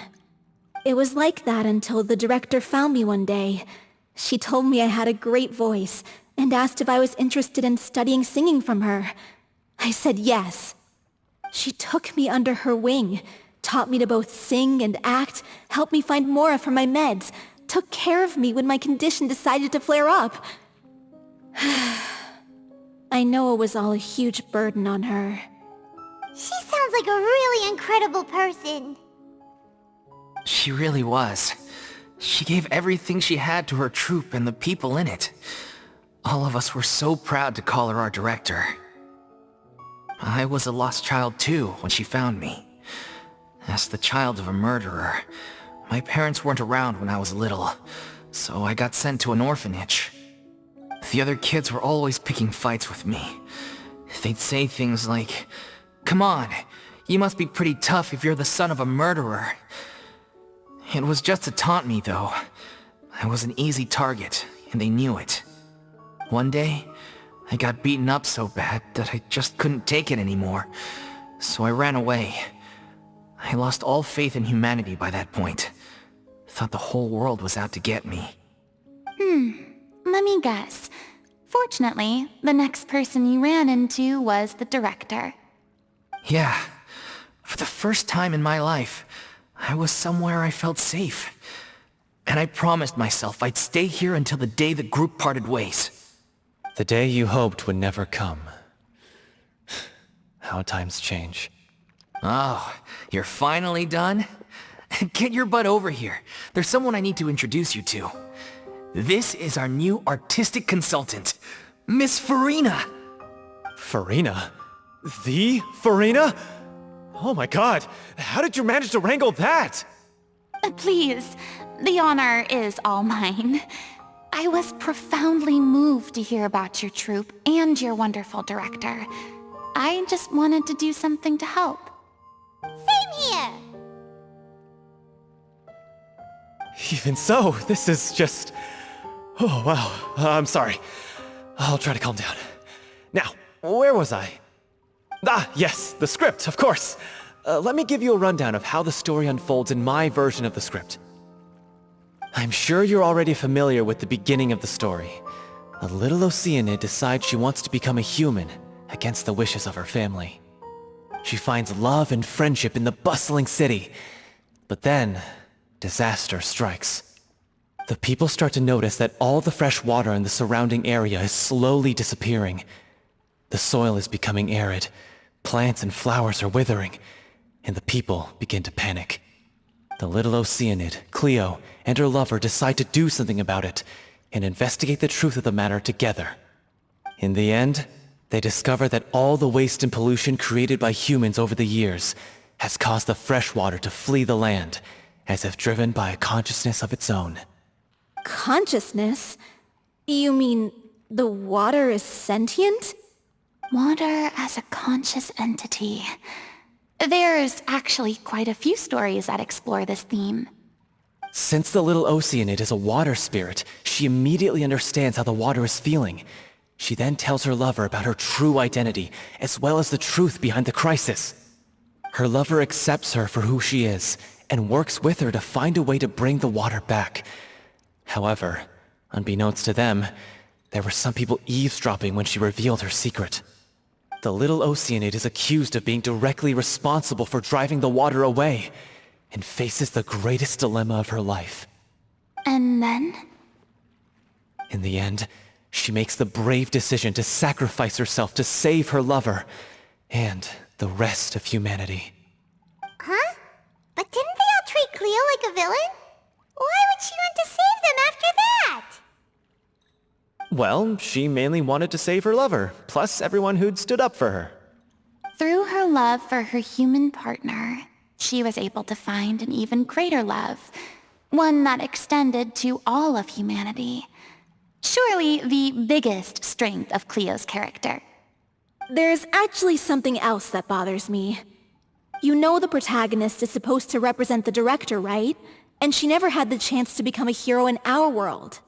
It was like that until the director found me one day. She told me I had a great voice and asked if I was interested in studying singing from her. I said yes. She took me under her wing, taught me to both sing and act, helped me find Mora for my meds, took care of me when my condition decided to flare up. I know it was all a huge burden on her. She sounds like a really incredible person. She really was. She gave everything she had to her troupe and the people in it. All of us were so proud to call her our director. I was a lost child too when she found me. As the child of a murderer, my parents weren't around when I was little, so I got sent to an orphanage. The other kids were always picking fights with me. They'd say things like, "Come on, you must be pretty tough if you're the son of a murderer." It was just to taunt me, though. I was an easy target, and they knew it. One day, I got beaten up so bad that I just couldn't take it anymore, so I ran away. I lost all faith in humanity by that point. Thought the whole world was out to get me. Let me guess. Fortunately, the next person you ran into was the director. Yeah. For the first time in my life, I was somewhere I felt safe. And I promised myself I'd stay here until the day the group parted ways. The day you hoped would never come. How times change. Oh, you're finally done? Get your butt over here. There's someone I need to introduce you to. This is our new artistic consultant, Miss Furina. Furina? The Furina? Oh my god, how did you manage to wrangle that? Please, the honor is all mine. I was profoundly moved to hear about your troupe and your wonderful director. I just wanted to do something to help. Same here! Even so, this is just... Oh, wow. I'm sorry. I'll try to calm down. Now, where was I? Ah, yes, the script, of course. Let me give you a rundown of how the story unfolds in my version of the script. I'm sure you're already familiar with the beginning of the story. A little Oceanid decides she wants to become a human, against the wishes of her family. She finds love and friendship in the bustling city. But then, disaster strikes. The people start to notice that all the fresh water in the surrounding area is slowly disappearing. The soil is becoming arid, plants and flowers are withering, and the people begin to panic. The little Oceanid, Cleo, and her lover decide to do something about it, and investigate the truth of the matter together. In the end, they discover that all the waste and pollution created by humans over the years has caused the fresh water to flee the land, as if driven by a consciousness of its own. Consciousness? You mean the water is sentient? Water as a conscious entity. There's actually quite a few stories that explore this theme. Since the little Oceanid is a water spirit, she immediately understands how the water is feeling. She then tells her lover about her true identity, as well as the truth behind the crisis. Her lover accepts her for who she is, and works with her to find a way to bring the water back. However, unbeknownst to them, there were some people eavesdropping when she revealed her secret. The little Oceanid is accused of being directly responsible for driving the water away, and faces the greatest dilemma of her life. And then? In the end, she makes the brave decision to sacrifice herself to save her lover, and the rest of humanity. Huh? But didn't they all treat Cleo like a villain? Why would she want to save them after that? Well, she mainly wanted to save her lover, plus everyone who'd stood up for her. Through her love for her human partner, she was able to find an even greater love, one that extended to all of humanity. Surely the biggest strength of Cleo's character. There's actually something else that bothers me. You know the protagonist is supposed to represent the director, right? And she never had the chance to become a hero in our world.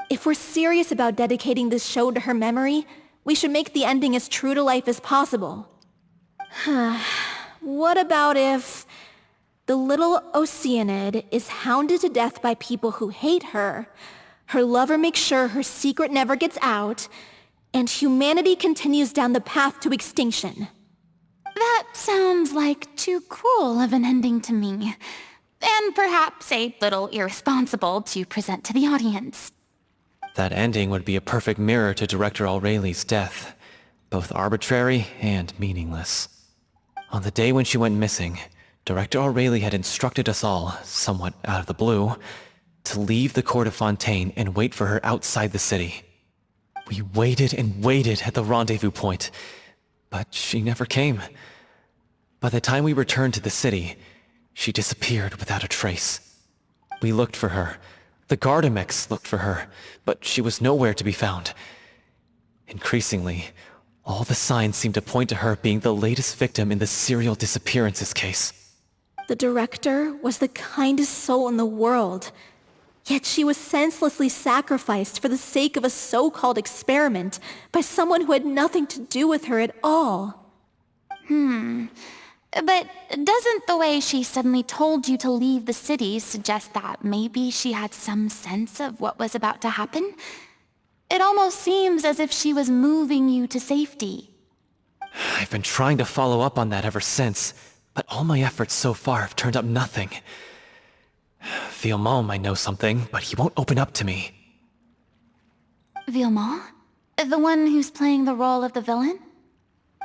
If we're serious about dedicating this show to her memory, we should make the ending as true to life as possible. What about if the little Oceanid is hounded to death by people who hate her, her lover makes sure her secret never gets out, and humanity continues down the path to extinction? That sounds like too cruel of an ending to me, and perhaps a little irresponsible to present to the audience. That ending would be a perfect mirror to Director Aureli's death, both arbitrary and meaningless. On the day when she went missing, Director Aureli had instructed us all, somewhat out of the blue, to leave the court of Fontaine and wait for her outside the city. We waited and waited at the rendezvous point, but she never came. By the time we returned to the city, she disappeared without a trace. We looked for her. The Gardamex looked for her, but she was nowhere to be found. Increasingly, all the signs seemed to point to her being the latest victim in the serial disappearances case. The director was the kindest soul in the world. Yet she was senselessly sacrificed for the sake of a so-called experiment by someone who had nothing to do with her at all. But doesn't the way she suddenly told you to leave the city suggest that maybe she had some sense of what was about to happen? It almost seems as if she was moving you to safety. I've been trying to follow up on that ever since, but all my efforts so far have turned up nothing. Villemont might know something, but he won't open up to me. Villemont? The one who's playing the role of the villain?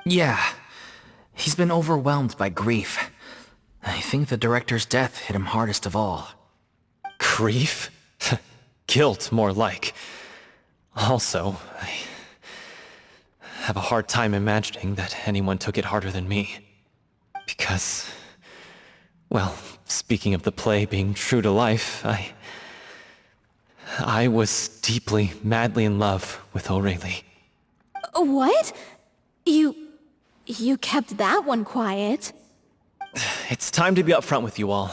Yeah. He's been overwhelmed by grief. I think the director's death hit him hardest of all. Grief? Guilt, more like. Also, I have a hard time imagining that anyone took it harder than me. Because, well, speaking of the play being true to life, I was deeply, madly in love with Aurelie. What? You kept that one quiet. It's time to be upfront with you all.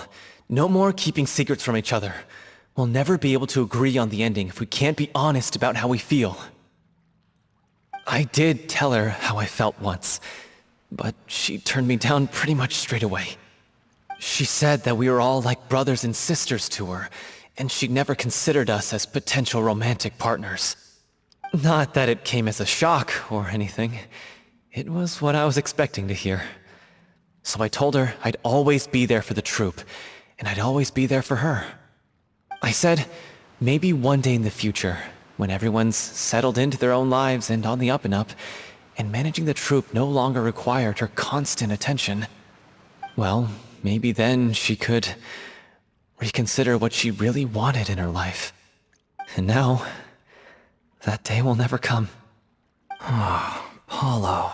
No more keeping secrets from each other. We'll never be able to agree on the ending if we can't be honest about how we feel. I did tell her how I felt once, but she turned me down pretty much straight away. She said that we were all like brothers and sisters to her, and she'd never considered us as potential romantic partners. Not that it came as a shock or anything. It was what I was expecting to hear. So I told her I'd always be there for the troupe, and I'd always be there for her. I said, maybe one day in the future, when everyone's settled into their own lives and on the up and up, and managing the troupe no longer required her constant attention, well, maybe then she could reconsider what she really wanted in her life. And now, that day will never come. Oh, Paulo.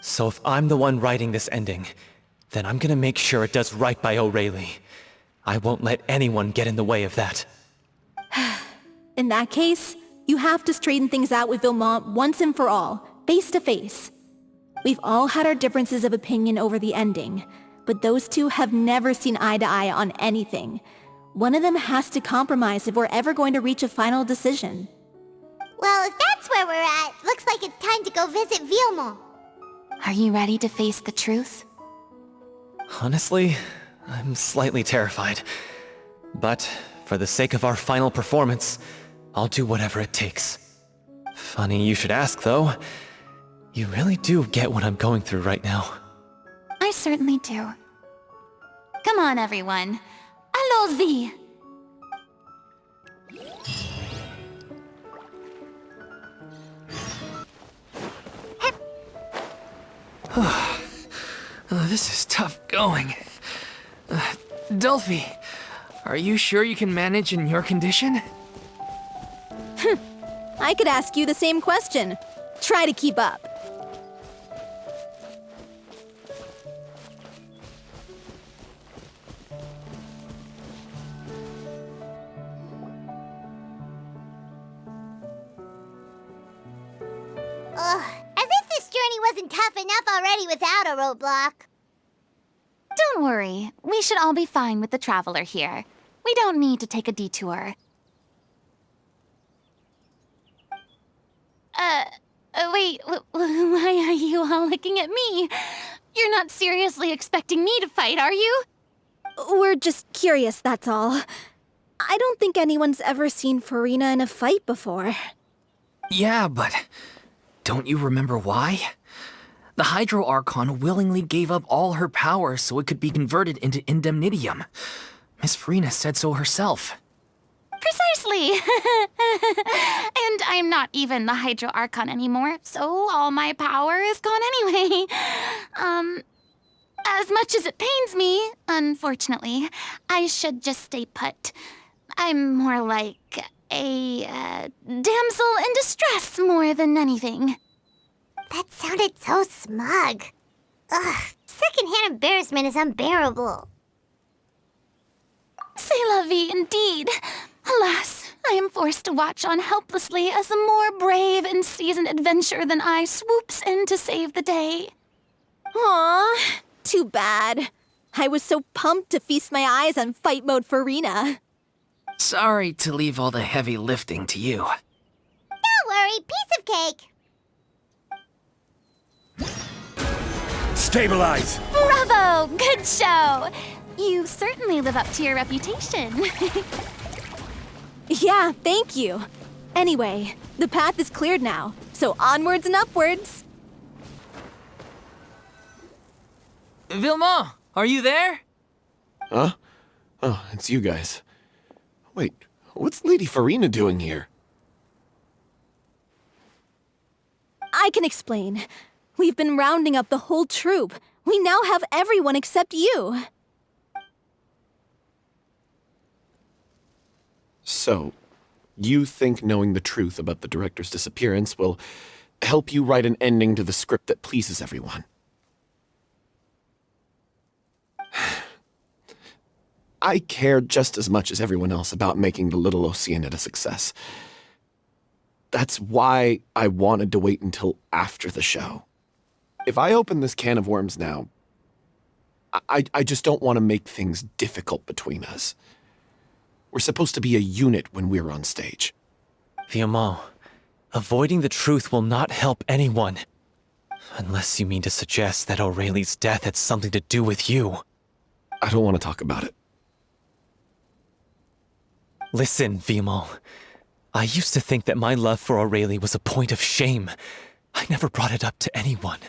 So if I'm the one writing this ending, then I'm gonna make sure it does right by Aurelie. I won't let anyone get in the way of that. In that case, you have to straighten things out with Villemont once and for all, face to face. We've all had our differences of opinion over the ending, but those two have never seen eye to eye on anything. One of them has to compromise if we're ever going to reach a final decision. Well, if that's where we're at, looks like it's time to go visit Villemont. Are you ready to face the truth? Honestly, I'm slightly terrified. But for the sake of our final performance, I'll do whatever it takes. Funny you should ask, though. You really do get what I'm going through right now. I certainly do. Come on, everyone. Allons-y! This is tough going. Delphi, are you sure you can manage in your condition? I could ask you the same question. Try to keep up. Ugh, as if this journey wasn't tough enough already without a roadblock. Don't worry. We should all be fine with the traveler here. We don't need to take a detour. Wait, why are you all looking at me? You're not seriously expecting me to fight, are you? We're just curious, that's all. I don't think anyone's ever seen Furina in a fight before. Yeah, but don't you remember why? The Hydro Archon willingly gave up all her power so it could be converted into indemnitium. Miss Furina said so herself. Precisely! And I'm not even the Hydro Archon anymore, so all my power is gone anyway. As much as it pains me, unfortunately, I should just stay put. I'm more like a damsel in distress more than anything. That sounded so smug. Ugh, secondhand embarrassment is unbearable. C'est la vie indeed. Alas, I am forced to watch on helplessly as a more brave and seasoned adventurer than I swoops in to save the day. Aw, too bad. I was so pumped to feast my eyes on fight mode Furina. Sorry to leave all the heavy lifting to you. Don't worry, piece of cake. Stabilize! Bravo! Good show! You certainly live up to your reputation. Yeah, thank you. Anyway, the path is cleared now, so onwards and upwards. Vilmont, are you there? Huh? Oh, it's you guys. Wait, what's Lady Furina doing here? I can explain. We've been rounding up the whole troupe. We now have everyone except you. So, you think knowing the truth about the director's disappearance will help you write an ending to the script that pleases everyone? I care just as much as everyone else about making the little Oceanid a success. That's why I wanted to wait until after the show. If I open this can of worms now, I just don't want to make things difficult between us. We're supposed to be a unit when we're on stage. Vilmont, avoiding the truth will not help anyone. Unless you mean to suggest that Aurelie's death had something to do with you. I don't want to talk about it. Listen, Vilmont. I used to think that my love for Aurelie was a point of shame. I never brought it up to anyone.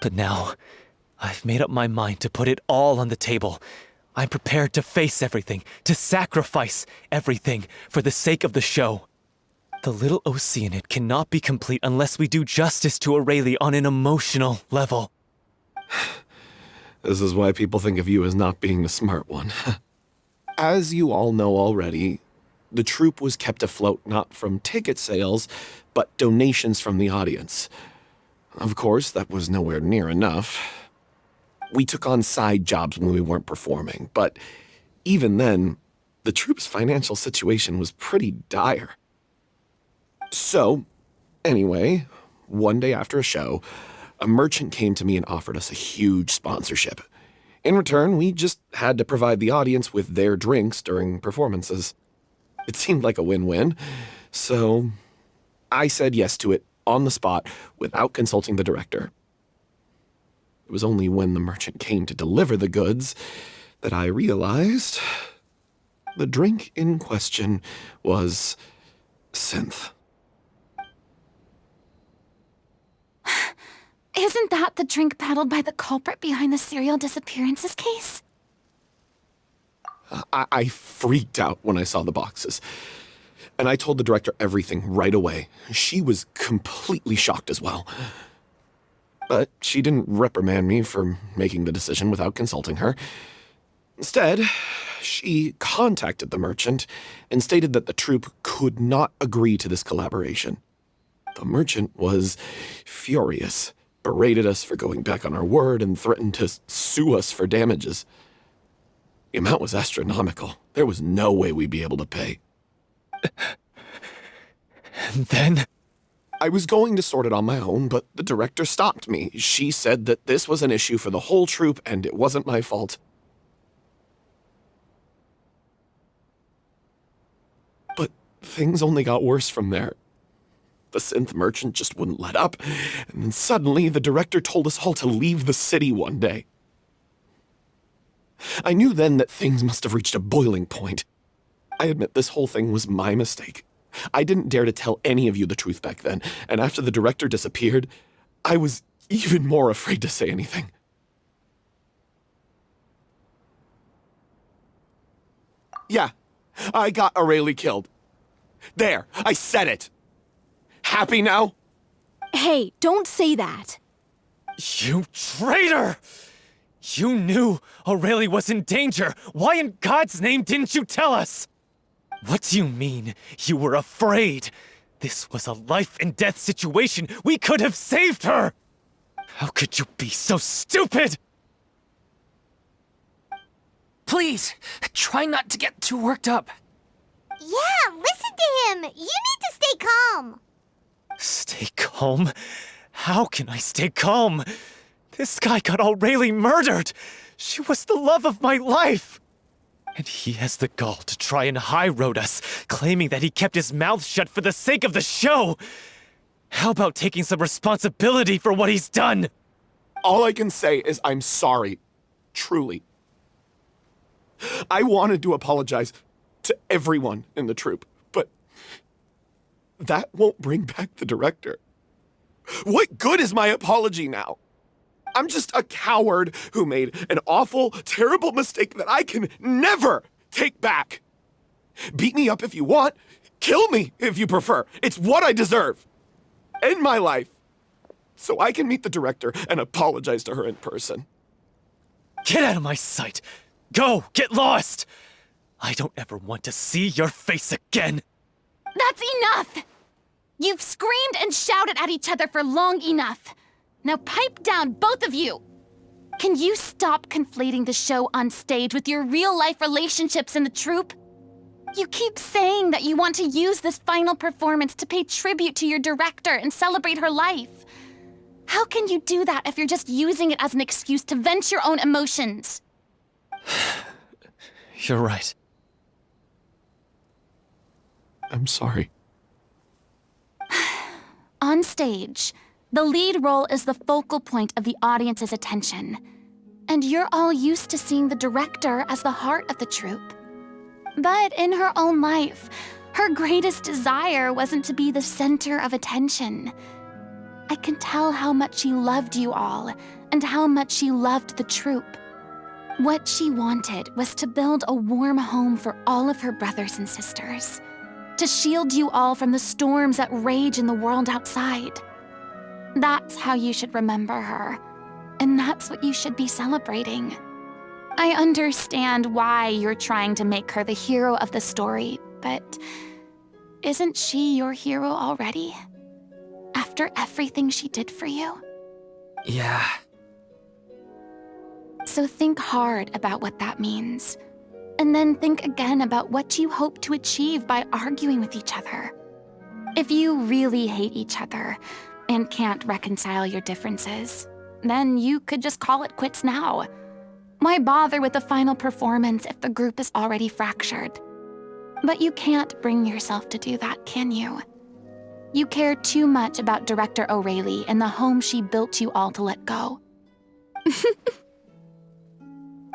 But now, I've made up my mind to put it all on the table. I'm prepared to face everything, to sacrifice everything for the sake of the show. The little Oceanid cannot be complete unless we do justice to Aurelie on an emotional level. This is why people think of you as not being the smart one. As you all know already, the troupe was kept afloat not from ticket sales, but donations from the audience. Of course, that was nowhere near enough. We took on side jobs when we weren't performing, but even then, the troupe's financial situation was pretty dire. So, anyway, one day after a show, a merchant came to me and offered us a huge sponsorship. In return, we just had to provide the audience with their drinks during performances. It seemed like a win-win, so I said yes to it on the spot without consulting the director. It was only when the merchant came to deliver the goods that I realized the drink in question was synth. Isn't that the drink peddled by the culprit behind the serial disappearances case? I freaked out when I saw the boxes. And I told the director everything right away. She was completely shocked as well. But she didn't reprimand me for making the decision without consulting her. Instead, she contacted the merchant and stated that the troupe could not agree to this collaboration. The merchant was furious, berated us for going back on our word, and threatened to sue us for damages. The amount was astronomical. There was no way we'd be able to pay. And then? I was going to sort it on my own, but the director stopped me. She said that this was an issue for the whole troupe and it wasn't my fault. But things only got worse from there. The synth merchant just wouldn't let up, and then suddenly the director told us all to leave the city one day. I knew then that things must have reached a boiling point. I admit this whole thing was my mistake. I didn't dare to tell any of you the truth back then, and after the director disappeared, I was even more afraid to say anything. Yeah, I got Aurelie killed. There, I said it. Happy now? Hey, don't say that. You traitor! You knew Aurelie was in danger. Why in God's name didn't you tell us? What do you mean, you were afraid? This was a life and death situation. We could have saved her! How could you be so stupid? Please, try not to get too worked up. Yeah, listen to him. You need to stay calm. Stay calm? How can I stay calm? This guy got Aurelie murdered! She was the love of my life! And he has the gall to try and high-road us, claiming that he kept his mouth shut for the sake of the show! How about taking some responsibility for what he's done? All I can say is I'm sorry. Truly. I wanted to apologize to everyone in the troupe, but that won't bring back the director. What good is my apology now? I'm just a coward who made an awful, terrible mistake that I can never take back. Beat me up if you want. Kill me if you prefer. It's what I deserve. End my life so I can meet the director and apologize to her in person. Get out of my sight! Go! Get lost! I don't ever want to see your face again! That's enough! You've screamed and shouted at each other for long enough. Now pipe down, both of you! Can you stop conflating the show on stage with your real-life relationships in the troupe? You keep saying that you want to use this final performance to pay tribute to your director and celebrate her life. How can you do that if you're just using it as an excuse to vent your own emotions? You're right. I'm sorry. On stage, the lead role is the focal point of the audience's attention. And you're all used to seeing the director as the heart of the troupe. But in her own life, her greatest desire wasn't to be the center of attention. I can tell how much she loved you all, and how much she loved the troupe. What she wanted was to build a warm home for all of her brothers and sisters, to shield you all from the storms that rage in the world outside. That's how you should remember her, and that's what you should be celebrating. I understand why you're trying to make her the hero of the story, but isn't she your hero already? After everything she did for you? Yeah. So think hard about what that means. And then think again about what you hope to achieve by arguing with each other. If you really hate each other and can't reconcile your differences, then you could just call it quits now. Why bother with the final performance if the group is already fractured? But you can't bring yourself to do that, can you? You care too much about Director Aurelie and the home she built you all to let go.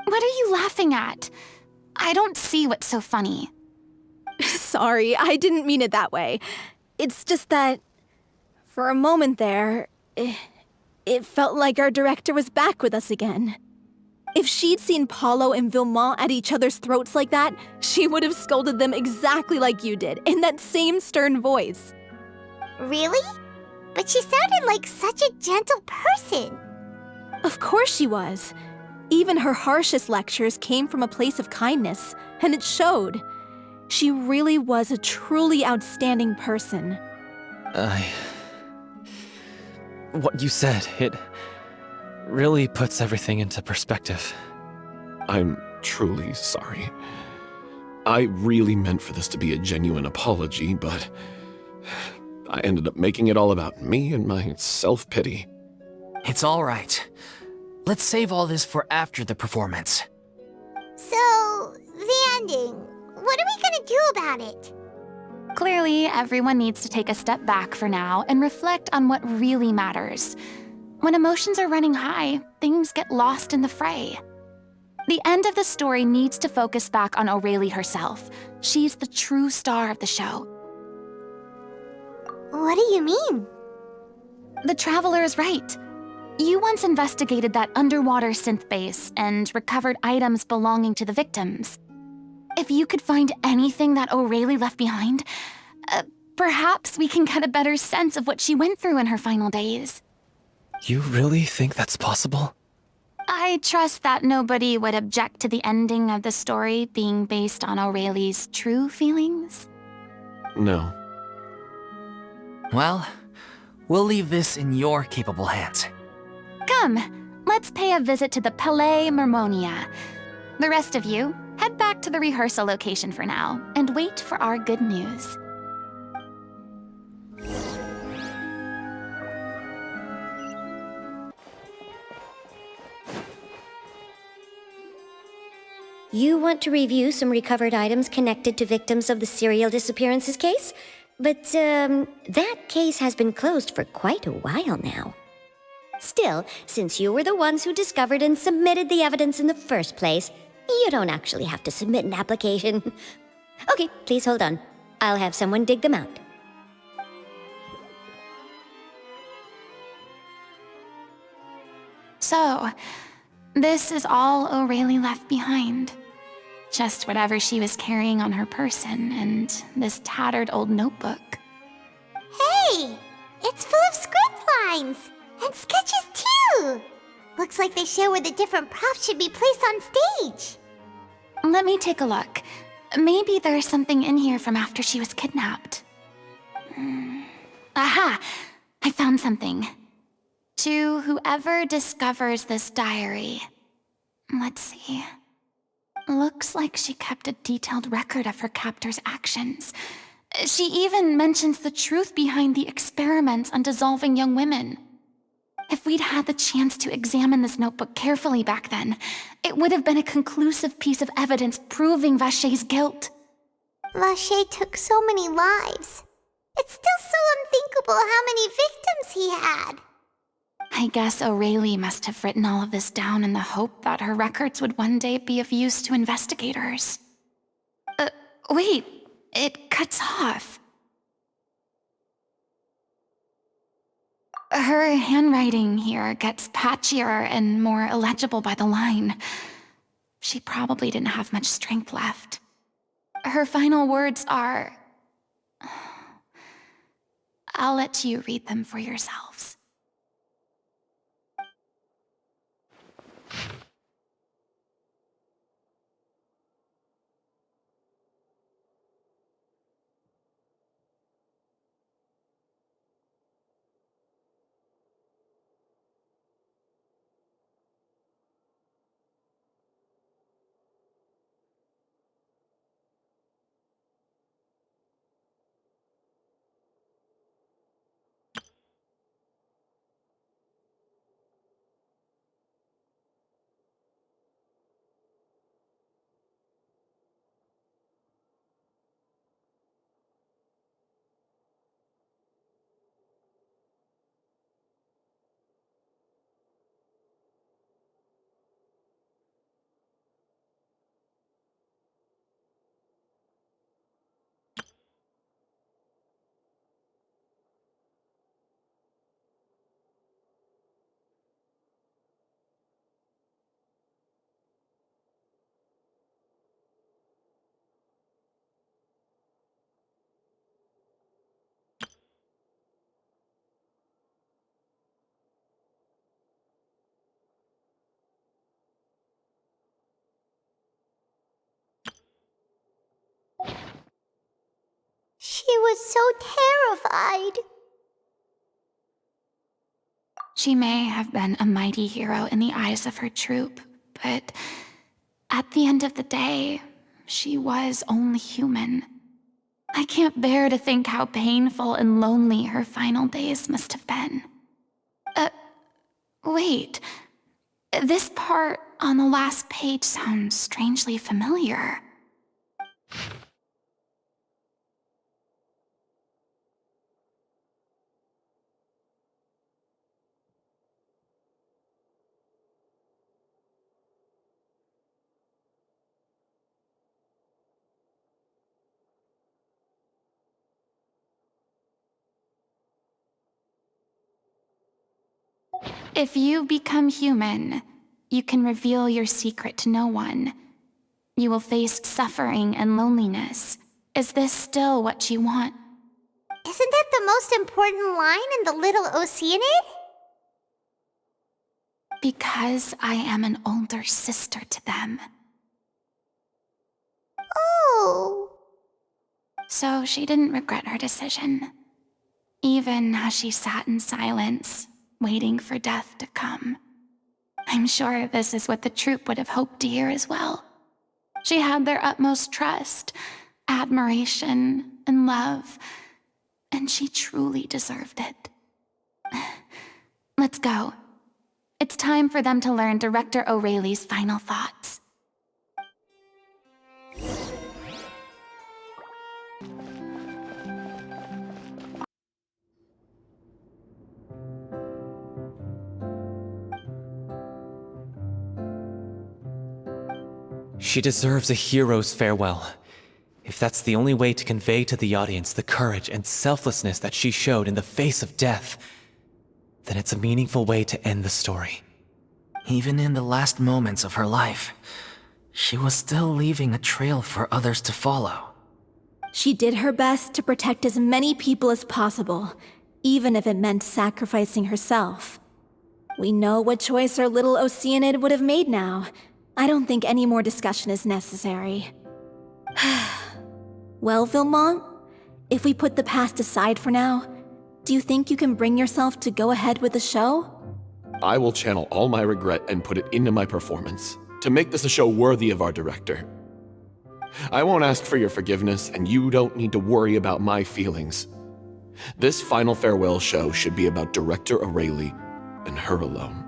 What are you laughing at? I don't see what's so funny. Sorry, I didn't mean it that way. It's just that, for a moment there, it felt like our director was back with us again. If she'd seen Paulo and Vilmont at each other's throats like that, she would have scolded them exactly like you did, in that same stern voice. Really? But she sounded like such a gentle person. Of course she was. Even her harshest lectures came from a place of kindness, and it showed. She really was a truly outstanding person. What you said, it really puts everything into perspective. I'm truly sorry. I really meant for this to be a genuine apology, but I ended up making it all about me and my self-pity. It's all right. Let's save all this for after the performance. So, the ending. What are we gonna do about it? Clearly, everyone needs to take a step back for now and reflect on what really matters. When emotions are running high, things get lost in the fray. The end of the story needs to focus back on Aurelie herself. She's the true star of the show. What do you mean? The Traveler is right. You once investigated that underwater synth base and recovered items belonging to the victims. If you could find anything that Aurelie left behind, perhaps we can get a better sense of what she went through in her final days. You really think that's possible? I trust that nobody would object to the ending of the story being based on Aureli's true feelings? No. Well, we'll leave this in your capable hands. Come, let's pay a visit to the Palais Mermonia. The rest of you, head back to the rehearsal location for now, and wait for our good news. You want to review some recovered items connected to victims of the serial disappearances case? But, that case has been closed for quite a while now. Still, since you were the ones who discovered and submitted the evidence in the first place, you don't actually have to submit an application. Okay, please hold on. I'll have someone dig them out. So, this is all Aurelie left behind. Just whatever she was carrying on her person and this tattered old notebook. Hey! It's full of script lines! And sketches too! Looks like they show where the different props should be placed on stage. Let me take a look. Maybe there's something in here from after she was kidnapped. Aha! I found something. To whoever discovers this diary. Let's see. Looks like she kept a detailed record of her captor's actions. She even mentions the truth behind the experiments on dissolving young women. If we'd had the chance to examine this notebook carefully back then, it would have been a conclusive piece of evidence proving Vacher's guilt. Vacher took so many lives. It's still so unthinkable how many victims he had. I guess Aurelie must have written all of this down in the hope that her records would one day be of use to investigators. Wait, it cuts off. Her handwriting here gets patchier and more illegible by the line. She probably didn't have much strength left. Her final words are... I'll let you read them for yourselves. She was so terrified. She may have been a mighty hero in the eyes of her troop, but at the end of the day, she was only human. I can't bear to think how painful and lonely her final days must have been. Wait. This part on the last page sounds strangely familiar. If you become human, you can reveal your secret to no one. You will face suffering and loneliness. Is this still what you want? Isn't that the most important line in the little Oceanid? Because I am an older sister to them. Oh. So she didn't regret her decision, even as she sat in silence, waiting for death to come. I'm sure this is what the troupe would have hoped to hear as well. She had their utmost trust, admiration, and love, and she truly deserved it. Let's go. It's time for them to learn Director O'Reilly's final thoughts. She deserves a hero's farewell. If that's the only way to convey to the audience the courage and selflessness that she showed in the face of death, then it's a meaningful way to end the story. Even in the last moments of her life, she was still leaving a trail for others to follow. She did her best to protect as many people as possible, even if it meant sacrificing herself. We know what choice our little Oceanid would have made now. I don't think any more discussion is necessary. Well, Vilmont, if we put the past aside for now, do you think you can bring yourself to go ahead with the show? I will channel all my regret and put it into my performance, to make this a show worthy of our director. I won't ask for your forgiveness, and you don't need to worry about my feelings. This final farewell show should be about Director O'Reilly and her alone.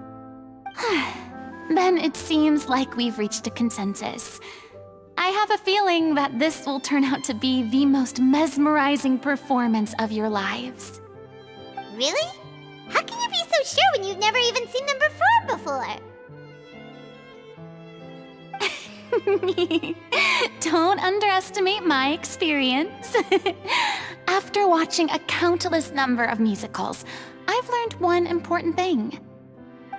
Then it seems like we've reached a consensus. I have a feeling that this will turn out to be the most mesmerizing performance of your lives. Really? How can you be so sure when you've never even seen them perform before? Don't underestimate my experience. After watching a countless number of musicals, I've learned one important thing.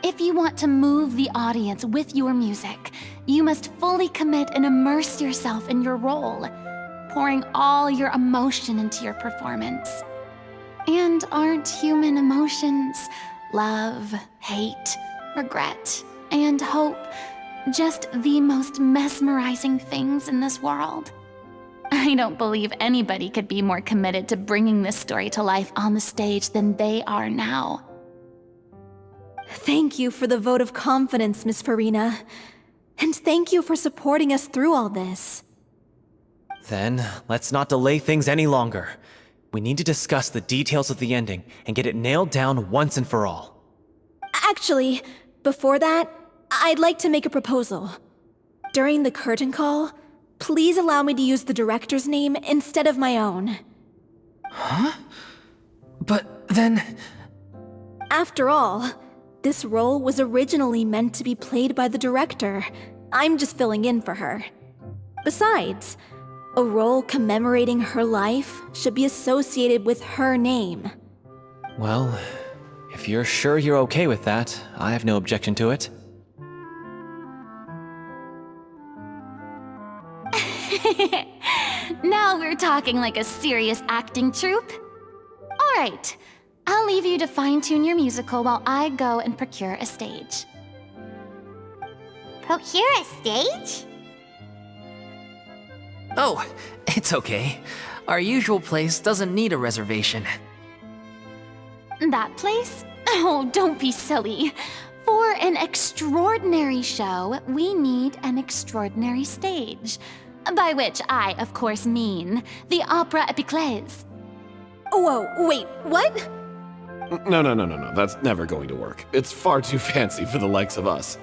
If you want to move the audience with your music, you must fully commit and immerse yourself in your role, pouring all your emotion into your performance. And aren't human emotions, love, hate, regret, and hope, just the most mesmerizing things in this world? I don't believe anybody could be more committed to bringing this story to life on the stage than they are now. Thank you for the vote of confidence, Miss Furina. And thank you for supporting us through all this. Then, let's not delay things any longer. We need to discuss the details of the ending and get it nailed down once and for all. Actually, before that, I'd like to make a proposal. During the curtain call, please allow me to use the director's name instead of my own. Huh? But then... After all, this role was originally meant to be played by the director. I'm just filling in for her. Besides, a role commemorating her life should be associated with her name. Well, if you're sure you're okay with that, I have no objection to it. Now we're talking like a serious acting troupe. All right, I'll leave you to fine-tune your musical while I go and procure a stage. Procure a stage? Oh, it's okay. Our usual place doesn't need a reservation. That place? Oh, don't be silly. For an extraordinary show, we need an extraordinary stage. By which I, of course, mean the Opera Epiclese. Whoa, wait, what? No. That's never going to work. It's far too fancy for the likes of us.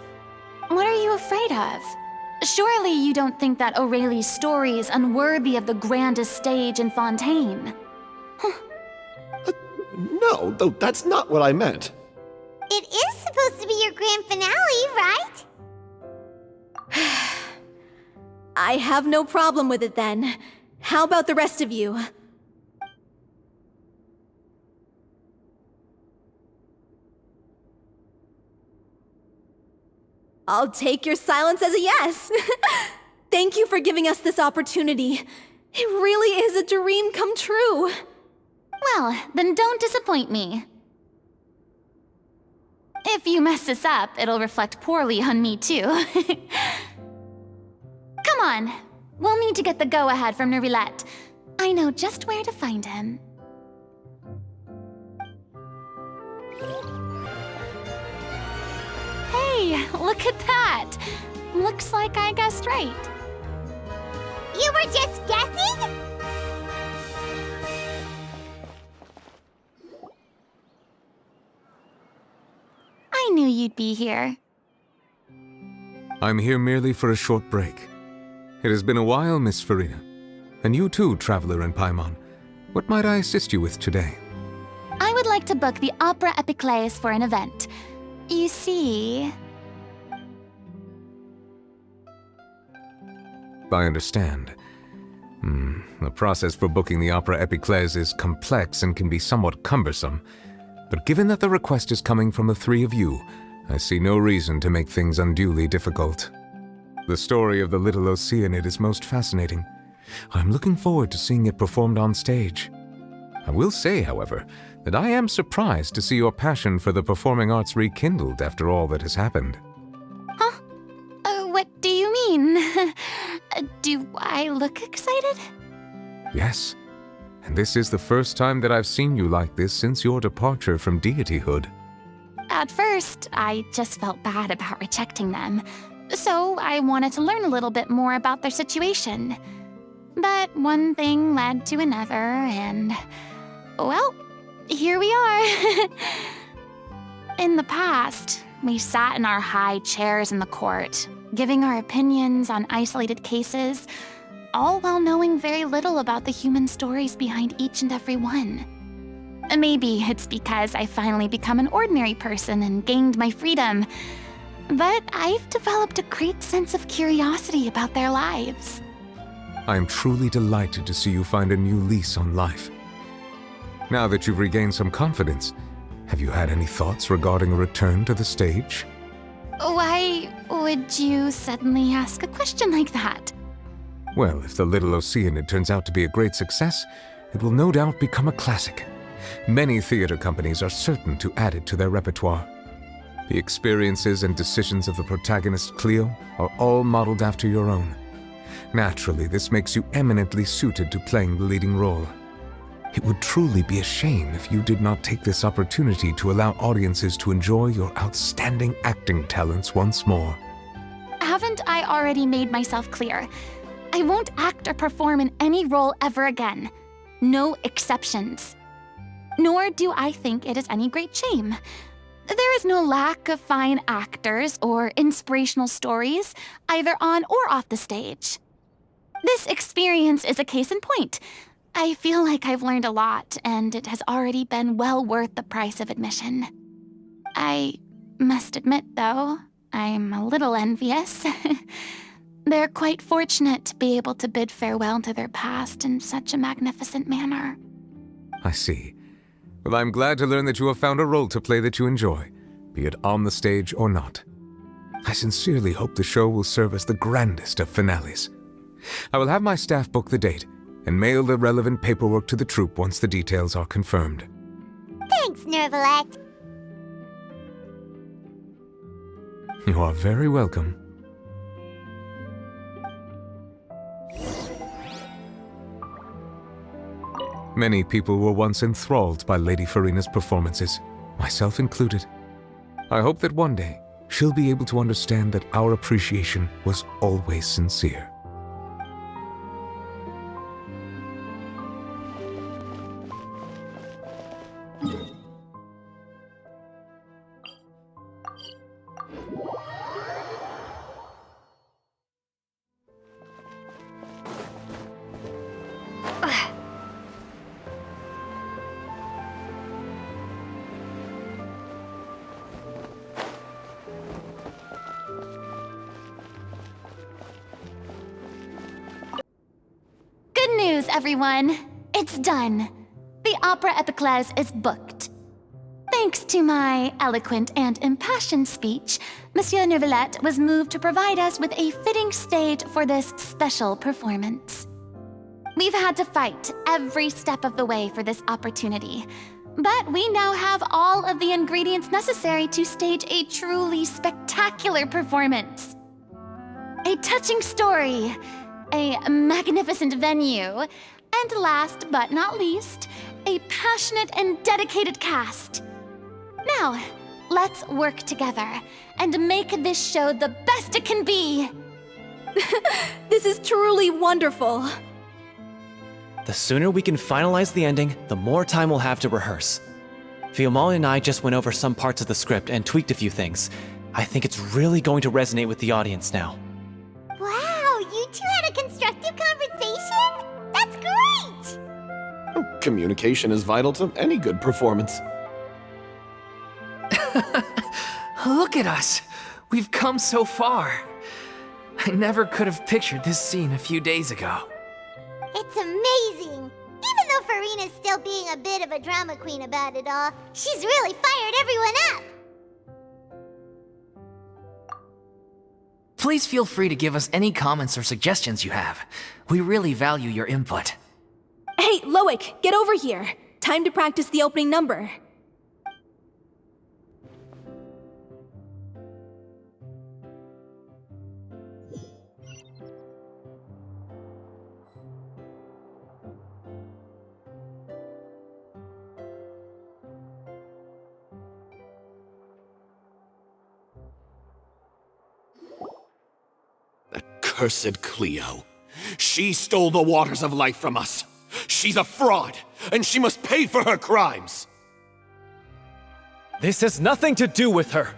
What are you afraid of? Surely you don't think that O'Reilly's story is unworthy of the grandest stage in Fontaine. No, though that's not what I meant. It is supposed to be your grand finale, right? I have no problem with it then. How about the rest of you? I'll take your silence as a yes. Thank you for giving us this opportunity. It really is a dream come true. Well, then don't disappoint me. If you mess this up, it'll reflect poorly on me too. Come on, we'll need to get the go-ahead from Nervilette. I know just where to find him. Hey, look at that! Looks like I guessed right. You were just guessing? I knew you'd be here. I'm here merely for a short break. It has been a while, Miss Furina. And you too, traveler in Paimon. What might I assist you with today? I would like to book the Opera Epiclese for an event. You see... I understand. The process for booking the Opera Epiclese is complex and can be somewhat cumbersome. But given that the request is coming from the three of you, I see no reason to make things unduly difficult. The story of the little Oceanid is most fascinating. I'm looking forward to seeing it performed on stage. I will say, however, that I am surprised to see your passion for the performing arts rekindled after all that has happened. Huh? What do you mean? Do I look excited? Yes. And this is the first time that I've seen you like this since your departure from deityhood. At first, I just felt bad about rejecting them. So I wanted to learn a little bit more about their situation. But one thing led to another, and... well, here we are. In the past, we sat in our high chairs in the court, giving our opinions on isolated cases, all while knowing very little about the human stories behind each and every one. Maybe it's because I finally become an ordinary person and gained my freedom, but I've developed a great sense of curiosity about their lives. I am truly delighted to see you find a new lease on life. Now that you've regained some confidence, have you had any thoughts regarding a return to the stage? Why would you suddenly ask a question like that? Well, if the little Oceanid turns out to be a great success, it will no doubt become a classic. Many theater companies are certain to add it to their repertoire. The experiences and decisions of the protagonist, Cleo, are all modeled after your own. Naturally, this makes you eminently suited to playing the leading role. It would truly be a shame if you did not take this opportunity to allow audiences to enjoy your outstanding acting talents once more. Haven't I already made myself clear? I won't act or perform in any role ever again. No exceptions. Nor do I think it is any great shame. There is no lack of fine actors or inspirational stories, either on or off the stage. This experience is a case in point. I feel like I've learned a lot, and it has already been well worth the price of admission. I must admit, though, I'm a little envious. They're quite fortunate to be able to bid farewell to their past in such a magnificent manner. I see. Well, I'm glad to learn that you have found a role to play that you enjoy, be it on the stage or not. I sincerely hope the show will serve as the grandest of finales. I will have my staff book the date and mail the relevant paperwork to the troupe once the details are confirmed. Thanks, Nervilette. You are very welcome. Many people were once enthralled by Lady Furina's performances, myself included. I hope that one day she'll be able to understand that our appreciation was always sincere. Good news, everyone. It's done. The Opera Epiclese is booked. Thanks to my eloquent and impassioned speech, Monsieur Nervilette was moved to provide us with a fitting stage for this special performance. We've had to fight every step of the way for this opportunity, But we now have all of the ingredients necessary to stage a truly spectacular performance. A touching story, a magnificent venue, and last but not least, a passionate and dedicated cast. Now, let's work together and make this show the best it can be. This is truly wonderful. The sooner we can finalize the ending, the more time we'll have to rehearse. Fiamma and I just went over some parts of the script and tweaked a few things. I think it's really going to resonate with the audience now. Wow, you two had a constructive conversation? That's great! Communication is vital to any good performance. Look at us! We've come so far. I never could have pictured this scene a few days ago. It's amazing! Even though Furina's still being a bit of a drama queen about it all, she's really fired everyone up! Please feel free to give us any comments or suggestions you have. We really value your input. Hey, Loic, get over here. Time to practice the opening number. Cursed Cleo. She stole the waters of life from us. She's a fraud, and she must pay for her crimes. This has nothing to do with her.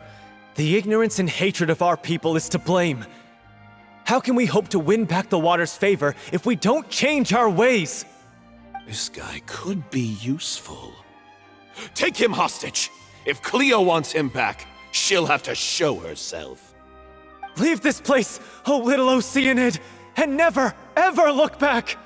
The ignorance and hatred of our people is to blame. How can we hope to win back the water's favor if we don't change our ways? This guy could be useful. Take him hostage. If Cleo wants him back, she'll have to show herself. Leave this place, oh little Oceanid, and never, ever look back!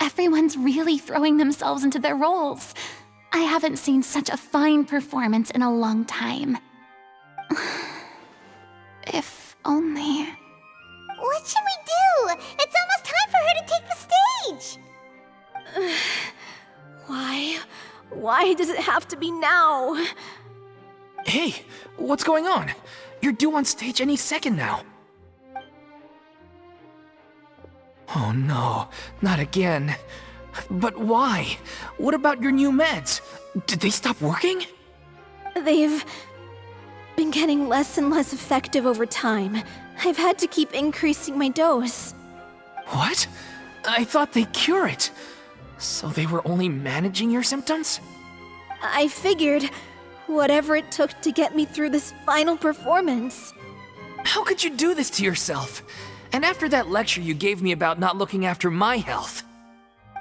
Everyone's really throwing themselves into their roles. I haven't seen such a fine performance in a long time. If only... What should we do? It's almost time for her to take the stage! Why does it have to be now? Hey, what's going on? You're due on stage any second now. Oh no, not again. But why? What about your new meds? Did they stop working? They've been getting less and less effective over time. I've had to keep increasing my dose. What? I thought they cure it. So they were only managing your symptoms? I figured whatever it took to get me through this final performance. How could you do this to yourself? And after that lecture you gave me about not looking after my health.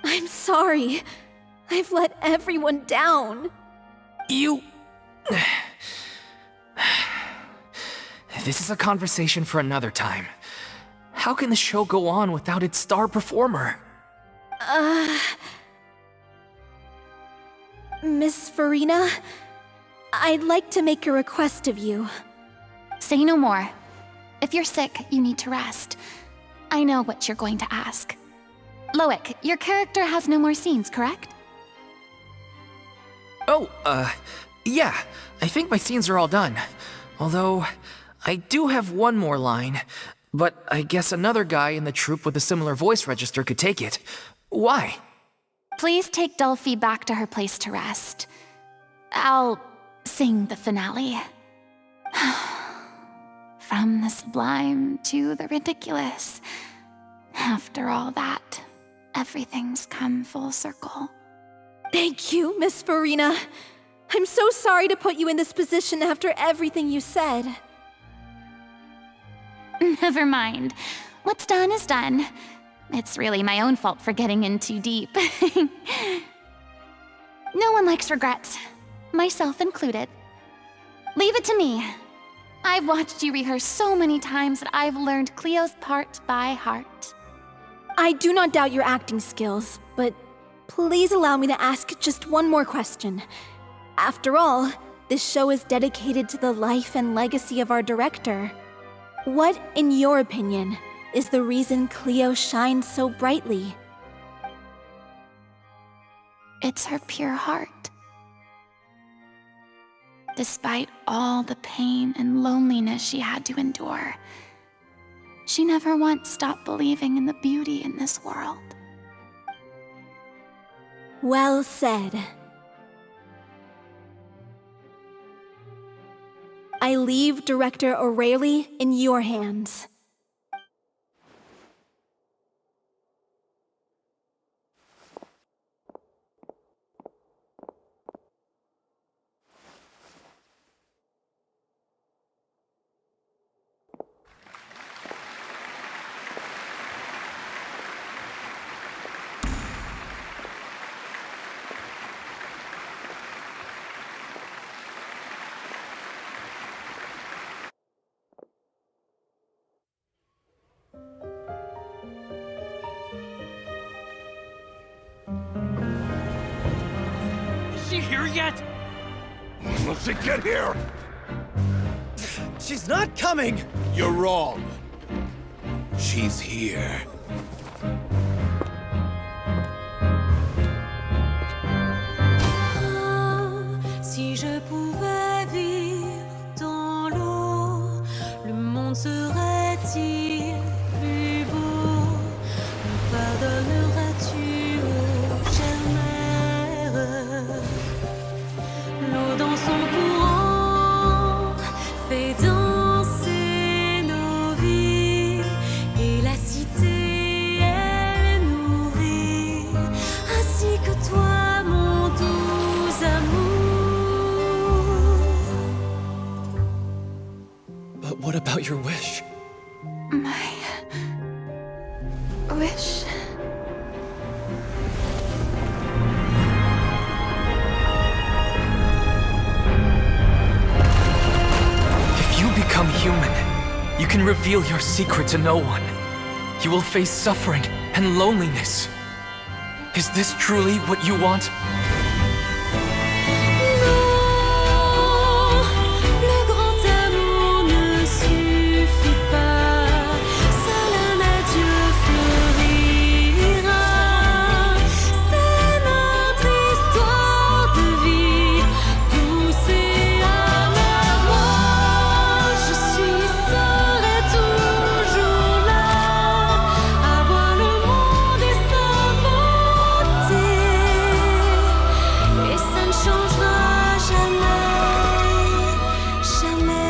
I'm sorry. I've let everyone down. You... This is a conversation for another time. How can the show go on without its star performer? Miss Furina, I'd like to make a request of you. Say no more. If you're sick, you need to rest. I know what you're going to ask. Loic, your character has no more scenes, correct? Oh, yeah. I think my scenes are all done. Although, I do have one more line. But I guess another guy in the troupe with a similar voice register could take it. Why? Please take Delphi back to her place to rest. I'll sing the finale. From the sublime to the ridiculous. After all that, everything's come full circle. Thank you, Miss Furina. I'm so sorry to put you in this position after everything you said. Never mind. What's done is done. It's really my own fault for getting in too deep. No one likes regrets, myself included. Leave it to me. I've watched you rehearse so many times that I've learned Cleo's part by heart. I do not doubt your acting skills, but please allow me to ask just one more question. After all, This show is dedicated to the life and legacy of our director. What, in your opinion, is the reason Cleo shines so brightly? It's her pure heart. Despite all the pain and loneliness she had to endure, she never once stopped believing in the beauty in this world. Well said. I leave Director O'Reilly in your hands. Is she here yet? When will she get here? She's not coming! You're wrong. She's here. Si je pouvais vivre dans l'eau, le monde serait-il plus beau? Me pardonneras-tu, ô chère mère? L'eau dans son courant fait danser nos vies, et la cité elle nourrit, ainsi que toi, mon doux amour. But what about your wish? My wish. If you become human, you can reveal your secret to no one. You will face suffering and loneliness. Is this truly what you want? Le grand amour ne suffit pas, seul un adieu fleurira. C'est notre histoire de vie, douce et amère. Moi, je serai toujours là, à voir le monde et sa beauté, et ça ne changera jamais, jamais.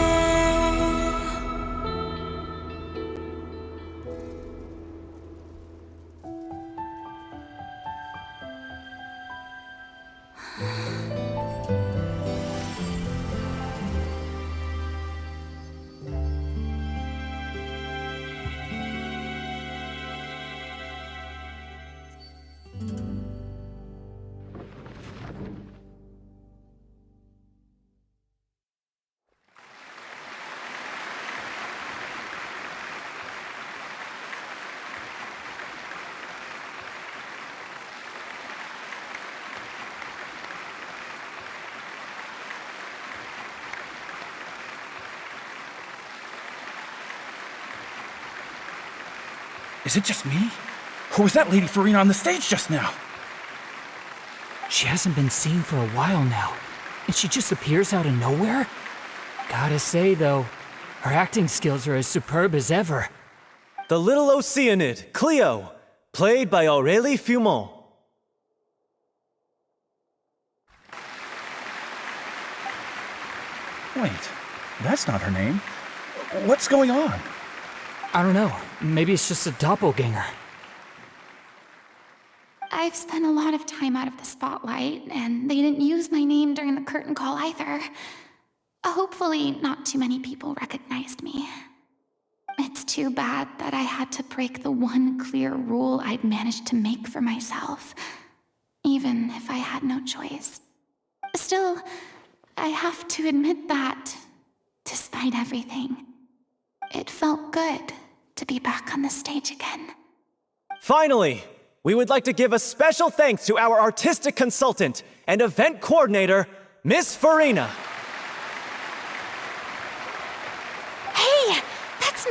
Is it just me? Or was that Lady Furina on the stage just now? She hasn't been seen for a while now, and she just appears out of nowhere? Gotta say, though, her acting skills are as superb as ever. The little Oceanid, Cleo, played by Aurélie Fumont. Wait, that's not her name. What's going on? I don't know, maybe it's just a doppelganger. I've spent a lot of time out of the spotlight, and they didn't use my name during the curtain call either. Hopefully, not too many people recognized me. It's too bad that I had to break the one clear rule I'd managed to make for myself, even if I had no choice. Still, I have to admit that, despite everything, it felt good to be back on the stage again. Finally, we would like to give a special thanks to our artistic consultant and event coordinator, Miss Furina.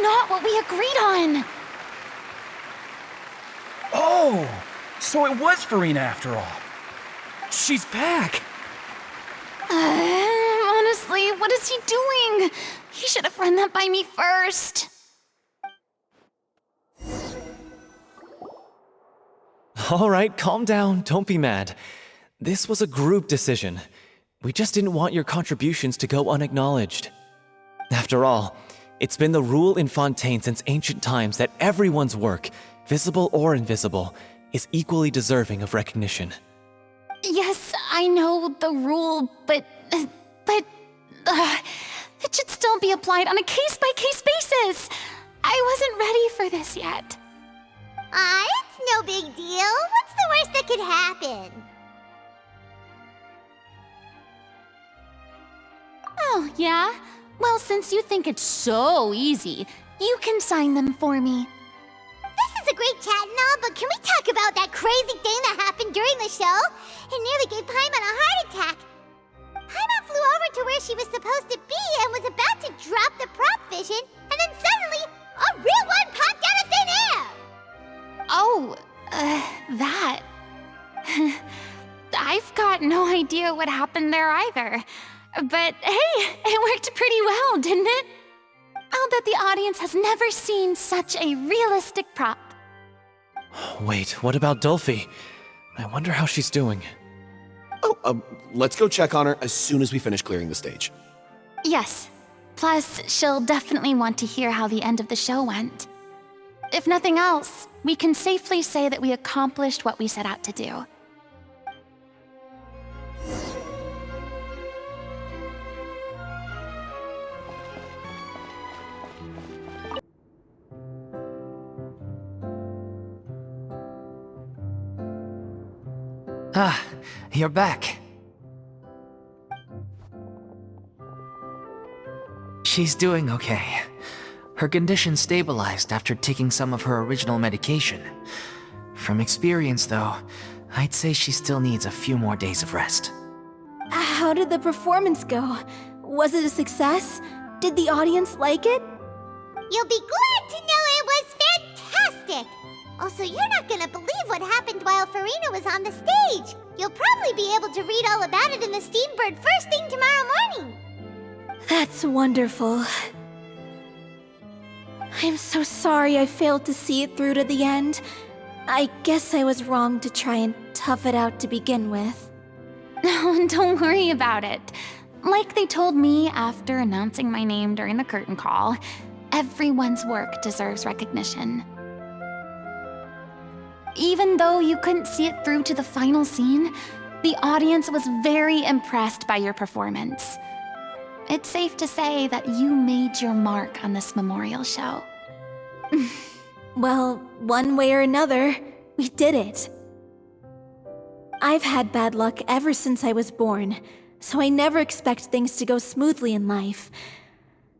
not what we agreed on. Oh, so it was Furina after all. She's back. Honestly, what is he doing? He should have run that by me first. All right, calm down. Don't be mad. This was a group decision. We just didn't want your contributions to go unacknowledged. After all, it's been the rule in Fontaine since ancient times that everyone's work, visible or invisible, is equally deserving of recognition. Yes, I know the rule, but it should still be applied on a case-by-case basis. I wasn't ready for this yet. It's no big deal. What's the worst that could happen? Oh, yeah? Well, since you think it's so easy, you can sign them for me. This is a great chat and all, but can we talk about that crazy thing that happened during the show? It nearly gave Paimon a heart attack. Paimon flew over to where she was supposed to be and was about to drop the prop vision, and then suddenly, a real one popped out of thin air! Oh, that. I've got no idea what happened there either. But hey, it worked pretty well, didn't it? I'll bet the audience has never seen such a realistic prop. Wait, what about Dolphy? I wonder how she's doing. Oh, let's go check on her as soon as we finish clearing the stage. Yes. Plus, she'll definitely want to hear how the end of the show went. If nothing else, we can safely say that we accomplished what we set out to do. Ah, you're back. She's doing okay. Her condition stabilized after taking some of her original medication. From experience, though, I'd say she still needs a few more days of rest. How did the performance go? Was it a success? Did the audience like it? You'll be glad to know it was fantastic! Also, you're not gonna believe what happened while Furina was on the stage. You'll probably be able to read all about it in the Steambird first thing tomorrow morning. That's wonderful. I'm so sorry I failed to see it through to the end. I guess I was wrong to try and tough it out to begin with. Don't worry about it. Like they told me after announcing my name during the curtain call, everyone's work deserves recognition. Even though you couldn't see it through to the final scene, the audience was very impressed by your performance. It's safe to say that you made your mark on this memorial show. Well, one way or another, we did it. I've had bad luck ever since I was born, so I never expect things to go smoothly in life.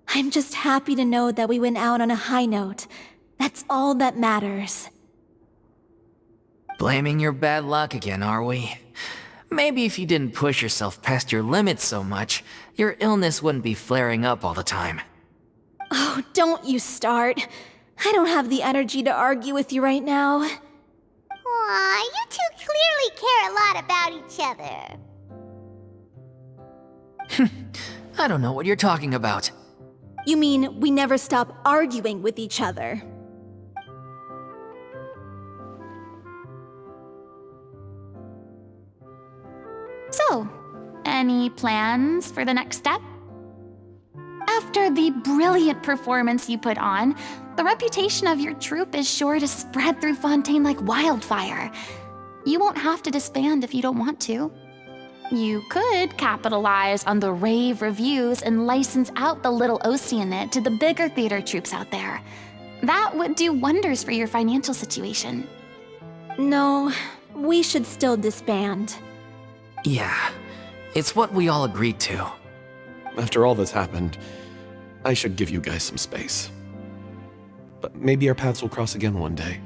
I'm just happy to know that we went out on a high note. That's all that matters. Blaming your bad luck again, are we? Maybe if you didn't push yourself past your limits so much, your illness wouldn't be flaring up all the time. Oh, don't you start. I don't have the energy to argue with you right now. Aw, you two clearly care a lot about each other. I don't know what you're talking about. You mean we never stop arguing with each other? So, any plans for the next step? After the brilliant performance you put on, the reputation of your troupe is sure to spread through Fontaine like wildfire. You won't have to disband if you don't want to. You could capitalize on the rave reviews and license out the little Oceanid to the bigger theater troupes out there. That would do wonders for your financial situation. No, we should still disband. Yeah, it's what we all agreed to. After all that's happened, I should give you guys some space. But maybe our paths will cross again one day.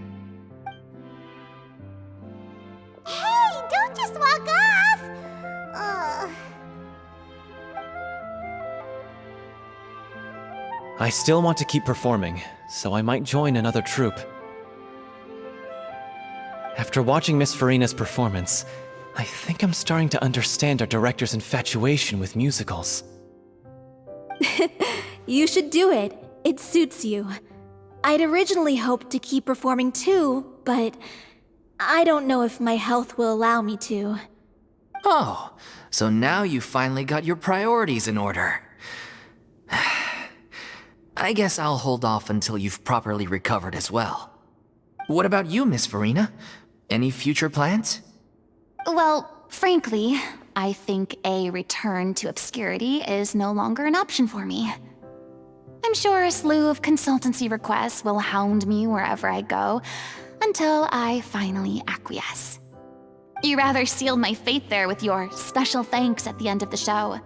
Hey, don't just walk off! I still want to keep performing, so I might join another troupe. After watching Miss Furina's performance, I think I'm starting to understand our director's infatuation with musicals. You should do it. It suits you. I'd originally hoped to keep performing too, but I don't know if my health will allow me to. Oh, so now you finally got your priorities in order. I guess I'll hold off until you've properly recovered as well. What about you, Miss Furina? Any future plans? Well, frankly, I think a return to obscurity is no longer an option for me. I'm sure a slew of consultancy requests will hound me wherever I go, until I finally acquiesce. You rather sealed my fate there with your special thanks at the end of the show.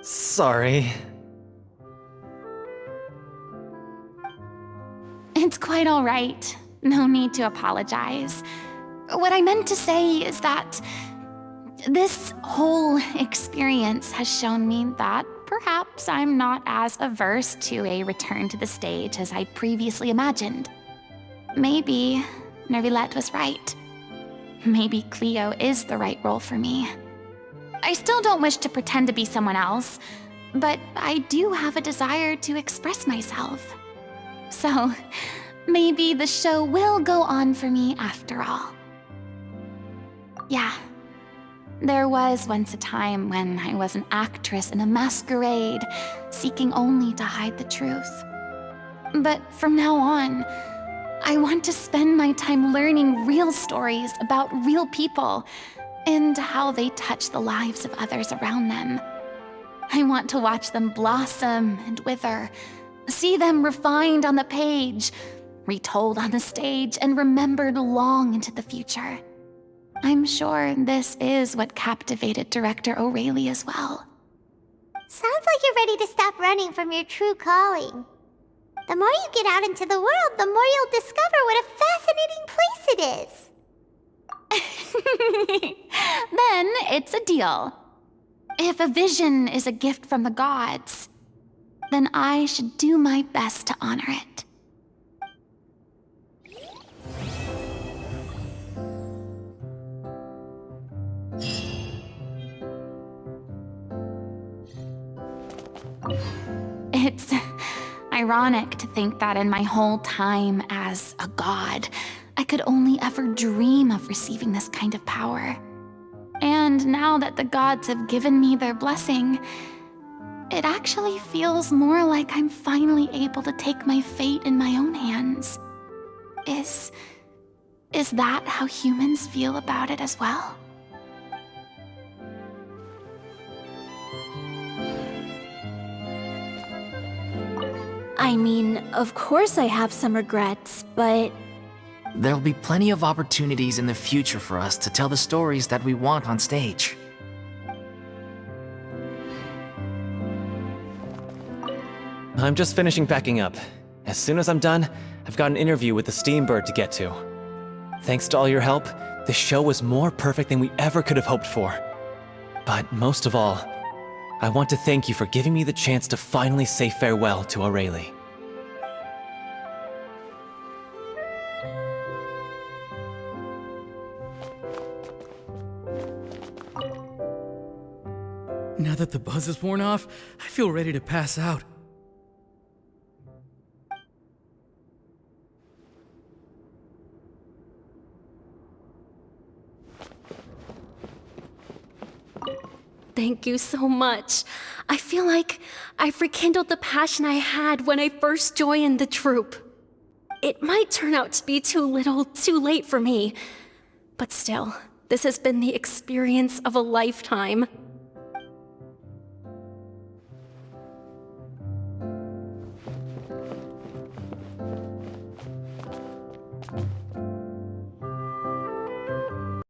Sorry. It's quite all right. No need to apologize. What I meant to say is that this whole experience has shown me that perhaps I'm not as averse to a return to the stage as I previously imagined. Maybe Nervilette was right. Maybe Cleo is the right role for me. I still don't wish to pretend to be someone else, but I do have a desire to express myself. So, maybe the show will go on for me after all. Yeah. There was once a time when I was an actress in a masquerade, seeking only to hide the truth. But from now on, I want to spend my time learning real stories about real people and how they touch the lives of others around them. I want to watch them blossom and wither, see them refined on the page, retold on the stage, and remembered long into the future. I'm sure this is what captivated director O'Reilly as well. Sounds like you're ready to stop running from your true calling. The more you get out into the world, the more you'll discover what a fascinating place it is. Then it's a deal. If a vision is a gift from the gods, then I should do my best to honor it. It's ironic to think that in my whole time as a god, I could only ever dream of receiving this kind of power. And now that the gods have given me their blessing, it actually feels more like I'm finally able to take my fate in my own hands. Is that how humans feel about it as well? I mean, of course I have some regrets, but... There'll be plenty of opportunities in the future for us to tell the stories that we want on stage. I'm just finishing packing up. As soon as I'm done, I've got an interview with the Steambird to get to. Thanks to all your help, the show was more perfect than we ever could have hoped for. But most of all, I want to thank you for giving me the chance to finally say farewell to O'Reilly. Now that the buzz is worn off, I feel ready to pass out. Thank you so much. I feel like I've rekindled the passion I had when I first joined the troupe. It might turn out to be too little, too late for me, but still, this has been the experience of a lifetime.